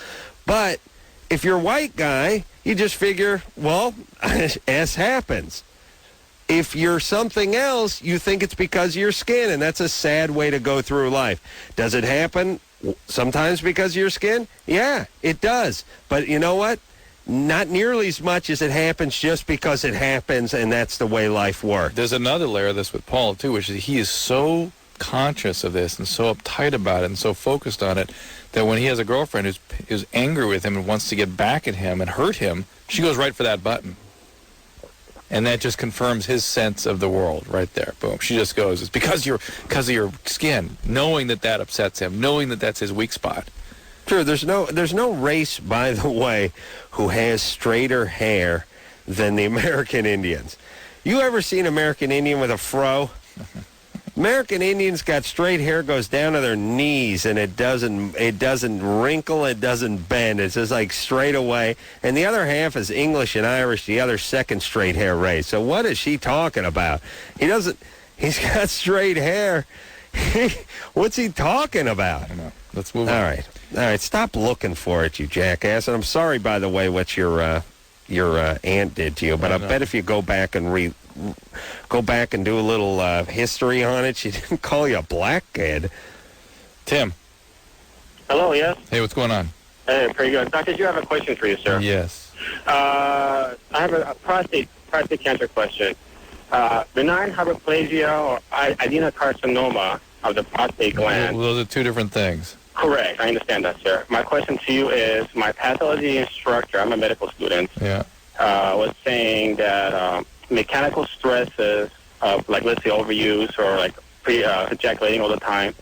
But if you're a white guy, you just figure, well, S happens. If you're something else, you think it's because of your skin, and that's a sad way to go through life. Does it happen sometimes because of your skin? Yeah, it does. But you know what? Not nearly as much as it happens just because it happens, and that's the way life works. There's another layer of this with Paul, too, which is he is so conscious of this and so uptight about it and so focused on it that when he has a girlfriend who's angry with him and wants to get back at him and hurt him, she goes right for that button. And that just confirms his sense of the world right there. Boom. She just goes, it's because of your skin, knowing that upsets him, knowing that that's his weak spot. True. There's no race, by the way, who has straighter hair than the American Indians. You ever seen an American Indian with a fro? American Indians got straight hair, goes down to their knees, and it doesn't wrinkle, it doesn't bend. It's just like straight away. And the other half is English and Irish, the other second straight hair race. So what is she talking about? He's got straight hair. What's he talking about? I don't know. Let's move on. All right. Stop looking for it, you jackass. And I'm sorry, by the way, what your aunt did to you. But I bet if you go back and do a little history on it, she didn't call you a black kid. Tim. Hello, yes? Hey, what's going on? Hey, pretty good. Doctor, I have a question for you, sir. Yes. I have a prostate cancer question. Benign hyperplasia or adenocarcinoma of the prostate gland. Well, those are two different things. Correct. I understand that, sir. My question to you is, my pathology instructor, I'm a medical student, was saying that mechanical stresses of, like, let's say, overuse or, like, ejaculating all the time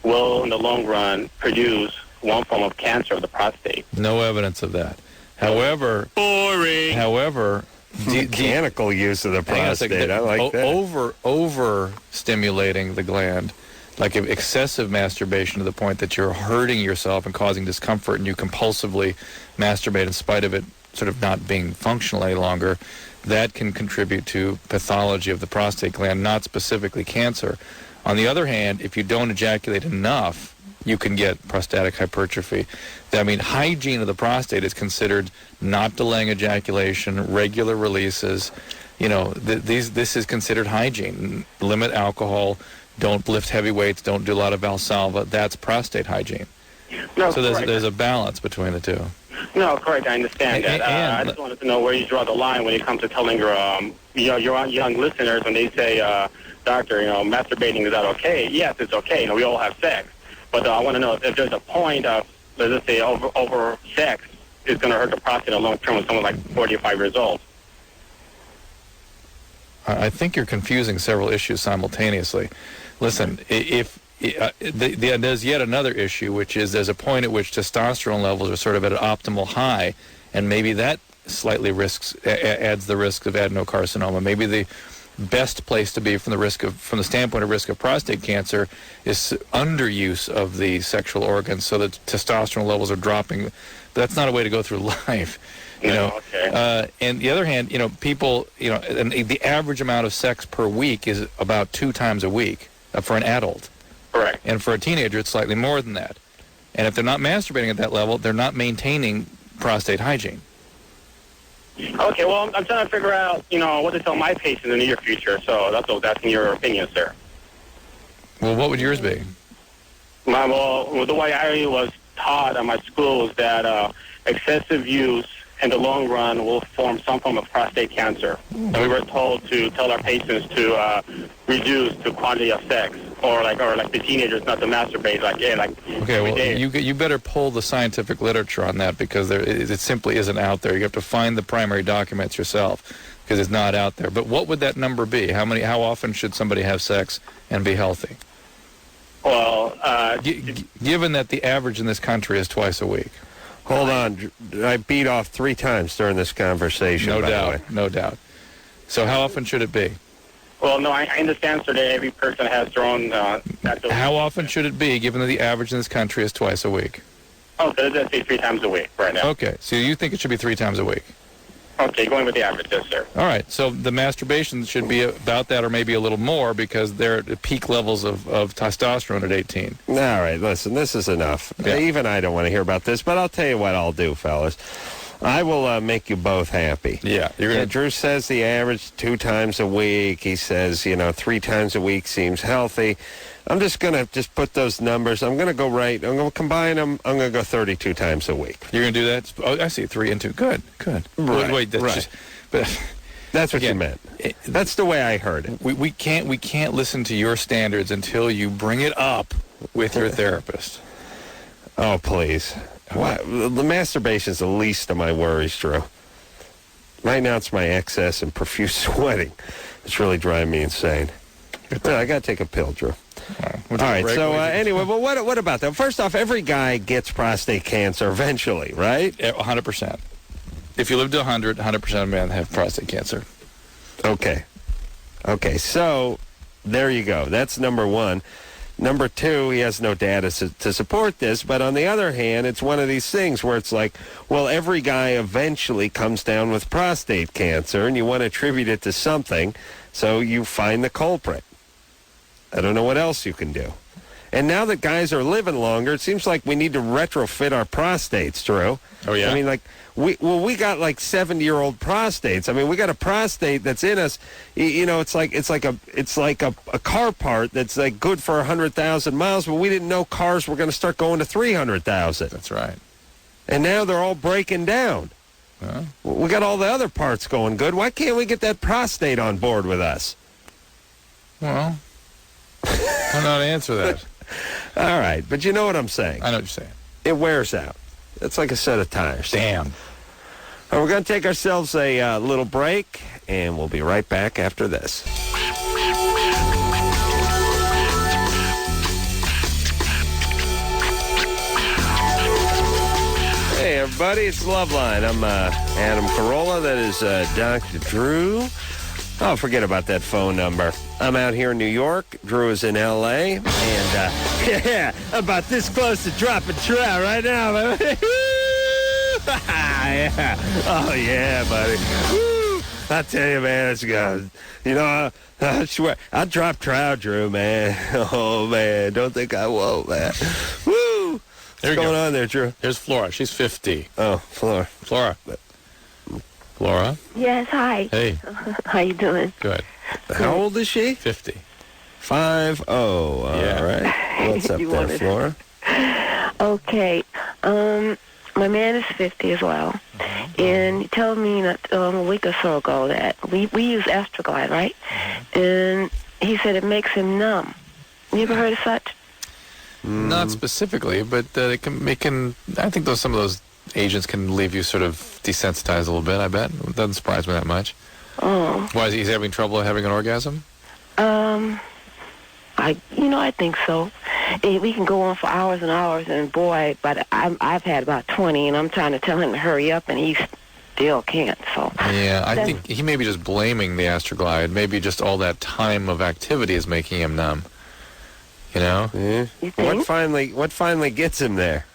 will, in the long run, produce one form of cancer of the prostate. No evidence of that. However... Boring! However... Mechanical use of the prostate. I like that. Over-stimulating the gland, like excessive masturbation to the point that you're hurting yourself and causing discomfort and you compulsively masturbate in spite of it sort of not being functional any longer, that can contribute to pathology of the prostate gland, not specifically cancer. On the other hand, if you don't ejaculate enough, you can get prostatic hypertrophy. I mean, hygiene of the prostate is considered not delaying ejaculation, regular releases. You know, this is considered hygiene. Limit alcohol, don't lift heavy weights, don't do a lot of Valsalva. That's prostate hygiene. No, so there's a balance between the two. No, correct. I understand that. I just wanted to know where you draw the line when it comes to telling your young listeners when they say, doctor, masturbating, is that okay? Yes, it's okay. We all have sex. But I want to know if there's a point of, let's say, over sex is going to hurt the prostate in the long term with someone like 45 years old. I think you're confusing several issues simultaneously. Listen, there's yet another issue, which is there's a point at which testosterone levels are sort of at an optimal high, and maybe that slightly adds the risk of adenocarcinoma. Maybe the best place to be from the standpoint of risk of prostate cancer is underuse of the sexual organs, so that testosterone levels are dropping. But that's not a way to go through life. Okay. And the other hand, people, and the average amount of sex per week is about 2 times a week for an adult. Correct. And for a teenager, it's slightly more than that. And if they're not masturbating at that level, they're not maintaining prostate hygiene. Okay, well, I'm trying to figure out, what to tell my patients in the near future. So that's in your opinion, sir. Well, what would yours be? The way I was taught at my school is that excessive use in the long run will form some form of prostate cancer. And we were told to tell our patients to reduce the quantity of sex, or like the teenagers not to masturbate, Okay, well, you better pull the scientific literature on that, because it simply isn't out there. You have to find the primary documents yourself, because it's not out there. But what would that number be? How often should somebody have sex and be healthy? Well, given that the average in this country is twice a week. Hold on. I beat off 3 times during this conversation. No by doubt. the way. No doubt. So how often should it be? Well, no, I understand, sir, that every person has their own... How often should it be, given that the average in this country is twice a week? Oh, so let's say 3 times a week right now. Okay, so you think it should be 3 times a week? Okay, going with the average, yes, sir. All right, so the masturbation should be about that, or maybe a little more, because they're at peak levels of testosterone at 18. All right, listen, this is enough. Yeah. Even I don't want to hear about this, but I'll tell you what I'll do, fellas. I will make you both happy. Yeah, you're gonna. Drew says the average 2 times a week. He says, 3 times a week seems healthy. I'm just going to put those numbers. I'm going to go I'm going to combine them. I'm going to go 32 times a week. You're going to do that? Oh, I see. 3 and 2. Good. Right, wait, that's right. But that's what you meant. That's the way I heard it. We can't listen to your standards until you bring it up with your therapist. Oh, please. Why? The masturbation is the least of my worries, Drew. Right now it's my excess and profuse sweating. It's really driving me insane. I got to take a pill, Drew. All right, so anyway, well, what about that? First off, every guy gets prostate cancer eventually, right? 100%. If you live to 100% of men have prostate cancer. Okay, so there you go. That's number 1. Number 2, he has no data to support this, but on the other hand, it's one of these things where it's like, well, every guy eventually comes down with prostate cancer, and you want to attribute it to something, so you find the culprit. I don't know what else you can do. And now that guys are living longer, it seems like we need to retrofit our prostates, Drew. Oh, yeah? I mean, like, we got like 70-year-old prostates. I mean, we got a prostate that's in us. It's like a car part that's like good for 100,000 miles, but we didn't know cars were going to start going to 300,000. That's right. And now they're all breaking down. Huh? We got all the other parts going good. Why can't we get that prostate on board with us? Well, I don't know how to answer that. All right, but you know what I'm saying. I know what you're saying. It wears out. It's like a set of tires. Damn. Right, we're going to take ourselves a little break, and we'll be right back after this. Hey, everybody, it's Loveline. I'm Adam Carolla. That is Dr. Drew. Oh, forget about that phone number. I'm out here in New York. Drew is in L.A. And, yeah, about this close to dropping trout right now. Yeah. Oh, yeah, buddy. Woo. I tell you, man, it's good. I swear, I dropped trout, Drew, man. Oh, man, don't think I won't, man. Woo. What's going on there, Drew? Here's Flora. She's 50. Oh, Flora. Flora? Yes, hi. Hey. How you doing? Good. How old is she? 50. 50. All right. What's up there, Flora? Okay. My man is 50 as well. And he told me a week or so ago that we use Astroglide, right? And he said it makes him numb. You ever heard of such? Not specifically, but it can. I think some of those agents can leave you sort of desensitized a little bit, I bet. It doesn't surprise me that much. Oh. Why, is he having trouble having an orgasm? I think so. We can go on for hours and hours, and boy, but I've had about 20, and I'm trying to tell him to hurry up, and he still can't, so. Yeah, I think he may be just blaming the Astroglide. Maybe just all that time of activity is making him numb. Yeah. You think? What finally gets him there?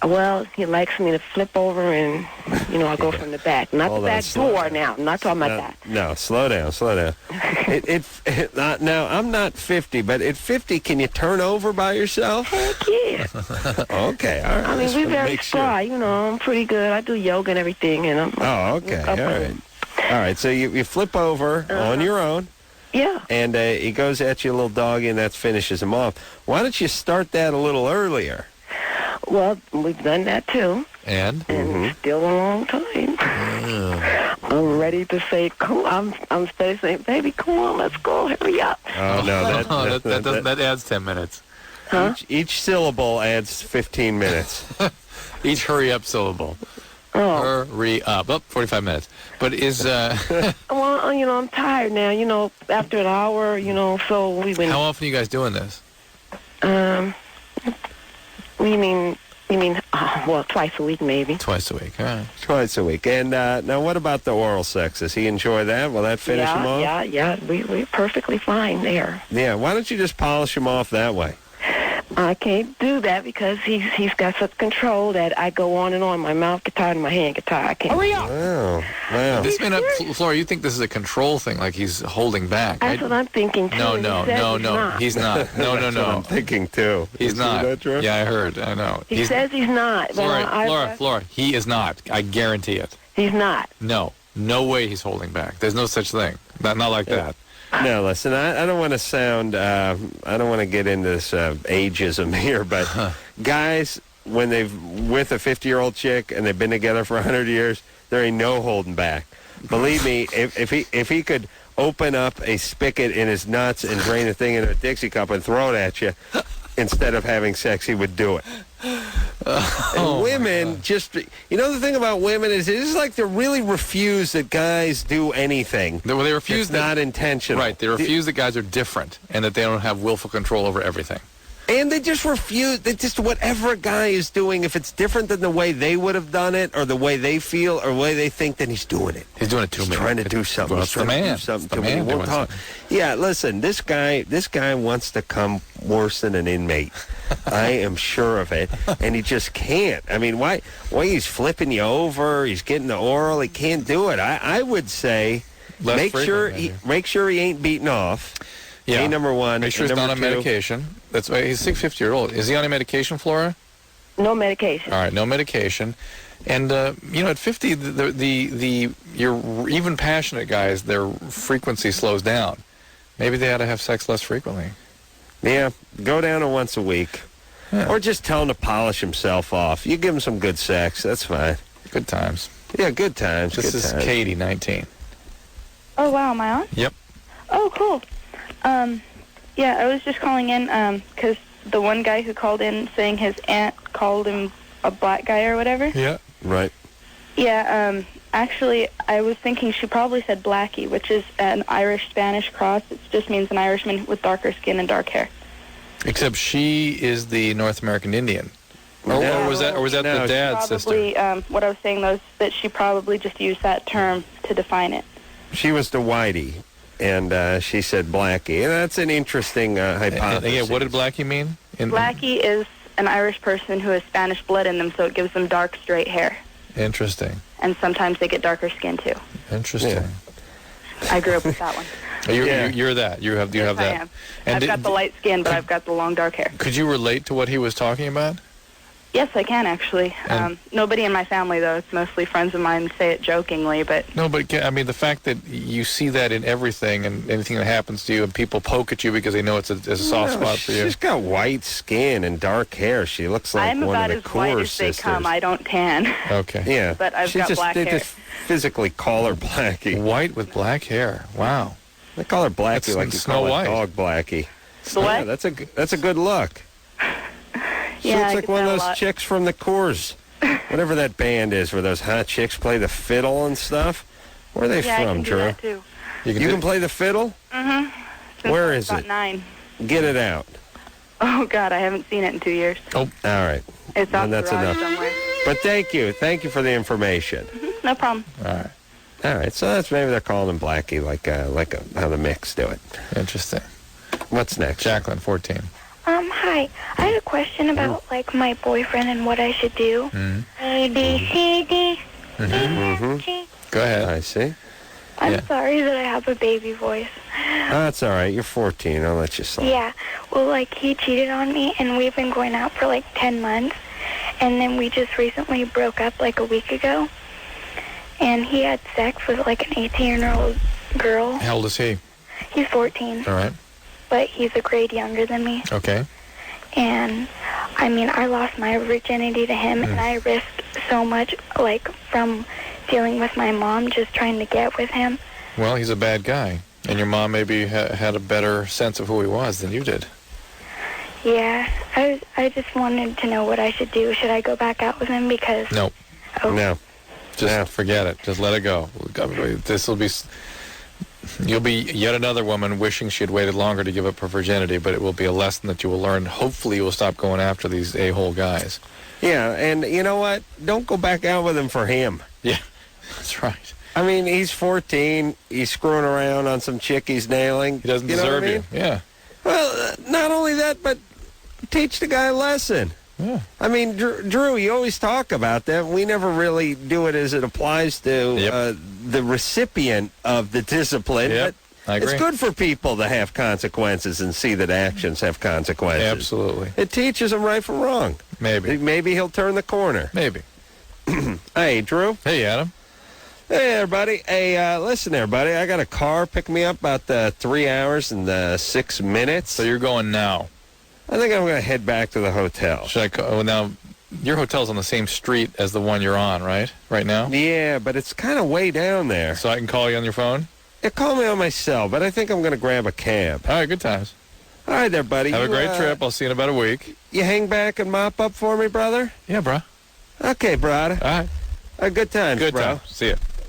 Well, he likes me to flip over and, I go from the back. Not the back door now. I'm not talking about that. No, slow down. Now, I'm not 50, but at 50, can you turn over by yourself? Heck yeah. Okay, all right. I mean, we're very spry, I'm pretty good. I do yoga and everything, and I'm... Oh, okay, all right. All right, so you flip over on your own, Yeah. And he goes at you, a little doggy, and that finishes him off. Why don't you start that a little earlier? Well, we've done that too. And? Still a long time. I'm ready to say, I'm steady saying, baby, come on, let's go, hurry up. Oh, no, that adds 10 minutes. Huh? Each syllable adds 15 minutes. Each hurry up syllable. Oh. Hurry up. 45 minutes. But is... Well, I'm tired now, after an hour, so we've been... How often are you guys doing this? You mean, twice a week, maybe. Twice a week, all right. Twice a week. And now what about the oral sex? Does he enjoy that? Will that finish him off? Yeah. We're perfectly fine there. Yeah, why don't you just polish him off that way? I can't do that because he's got such control that I go on and on. My mouth get tired and my hand get tired. I can't. Hurry up! Wow. This may not, Flora, you think this is a control thing, like he's holding back. That's what I'm thinking, too. No, He's not. No. That's what I'm thinking, too. He's not. That, Drew? Yeah, I heard. I know. He says he's not. Flora, he is not. I guarantee it. He's not. No way he's holding back. There's no such thing. Not like that. No, listen, I don't want to sound, I don't want to get into this ageism here, but guys, when they've with a 50-year-old chick and they've been together for 100 years, there ain't no holding back. Believe me, if he could open up a spigot in his nuts and drain the thing into a Dixie cup and throw it at you, instead of having sex, he would do it. And women just, the thing about women is it's like they really refuse that guys do anything. Well, they refuse that's not intentional. Right, they refuse that guys are different and that they don't have willful control over everything. And they just refuse, whatever a guy is doing, if it's different than the way they would have done it or the way they feel or the way they think, then he's doing it. He's doing it to me. He's trying to do something. Well, he's trying to do something to me. He won't talk. Yeah, listen, this guy wants to come worse than an inmate. I am sure of it. And he just can't. I mean, why he's flipping you over, he's getting the oral, he can't do it. I would say make sure he ain't beaten off. Yeah. Number one. Make sure he's not on medication. That's why he's 650-year-old. Is he on a medication, Flora? No medication. All right, no medication. And at 50, your even passionate guys, their frequency slows down. Maybe they ought to have sex less frequently. Yeah, go down to once a week. Yeah. Or just tell him to polish himself off. You give him some good sex, that's fine. Good times. Yeah, good times. This is Katie, 19. Oh, wow, am I on? Yep. Oh, cool. Yeah, I was just calling in because the one guy who called in saying his aunt called him a black guy or whatever. Yeah. Right. Yeah, actually, I was thinking she probably said blackie, which is an Irish-Spanish cross. It just means an Irishman with darker skin and dark hair. Except she is the North American Indian. Or was that the dad's sister? What I was saying, though, is that she probably just used that term to define it. She was the whitey. And she said blackie. And that's an interesting hypothesis. Yeah, what did blackie mean? Blackie is an Irish person who has Spanish blood in them, so it gives them dark, straight hair. Interesting. And sometimes they get darker skin, too. Interesting. Yeah. I grew up with that one. You're that. You have that. I am. And I've got the light skin, but I've got the long, dark hair. Could you relate to what he was talking about? Yes, I can, actually. Nobody in my family, though. It's mostly friends of mine say it jokingly, but... No, but, I mean, the fact that you see that in everything and anything that happens to you and people poke at you because they know it's a soft spot for you. She's got white skin and dark hair. She looks like one of the Coors sisters. I'm about as white as they come. I don't tan. Okay. Yeah. But I've got black hair. They just physically call her Blackie. White with black hair. Wow. They call her Blackie like you call a dog Blackie. What? Yeah, that's a good look. She looks like one of those chicks from the Coors, whatever that band is, where those hot chicks play the fiddle and stuff. Where are they from, Drew? That too. You can play the fiddle? Mm-hmm. Where is it? it? 9. Get it out. Oh, God, I haven't seen it in 2 years. Oh, all right. It's out the garage somewhere. But thank you for the information. Mm-hmm. No problem. All right. So that's maybe they're calling him Blackie, like how the mix do it. Interesting. What's next? Jacqueline, 14. Hi. I had a question about, my boyfriend and what I should do. A, B, C, D, E, F, G. Go ahead. I see. I'm sorry that I have a baby voice. That's all right. You're 14. I'll let you slide. Yeah. Well, he cheated on me, and we've been going out for, 10 months. And then we just recently broke up, a week ago. And he had sex with, an 18-year-old girl. How old is he? He's 14. All right. But he's a grade younger than me. Okay. And, I mean, I lost my virginity to him, and I risked so much, like, from dealing with my mom, just trying to get with him. Well, he's a bad guy. And your mom maybe had a better sense of who he was than you did. Yeah, I just wanted to know what I should do. Should I go back out with him? Because... No. Oh. No. Just forget it. Just let it go. This will be... You'll be yet another woman wishing she had waited longer to give up her virginity, but it will be a lesson that you will learn. Hopefully you will stop going after these a-hole guys. Yeah, and you know what? Don't go back out with him for him. Yeah, that's right. I mean, he's 14. He's screwing around on some chick he's nailing. He doesn't deserve you. Yeah. Well, not only that, but teach the guy a lesson. Yeah. I mean, Drew, you always talk about that. We never really do it as it applies to the recipient of the discipline. Yep. But I agree. it's good for people to have consequences and see that actions have consequences. Absolutely. It teaches them right from wrong. Maybe. Maybe he'll turn the corner. Maybe. Hey, Drew. Hey, Adam. Hey, everybody. Hey, listen, everybody. I got a car pick me up about 3 hours and 6 minutes. So you're going now? I think I'm going to head back to the hotel. Should I call? Now, your hotel's on the same street as the one you're on, right? Right now? Yeah, but it's kind of way down there. So I can call you on your phone? Yeah, call me on my cell, but I think I'm going to grab a cab. All right, good times. All right there, buddy. Have a great trip. I'll see you in about a week. You hang back and mop up for me, brother? Yeah, bro. Okay, brother. All right. Good times, good bro. Times. See ya.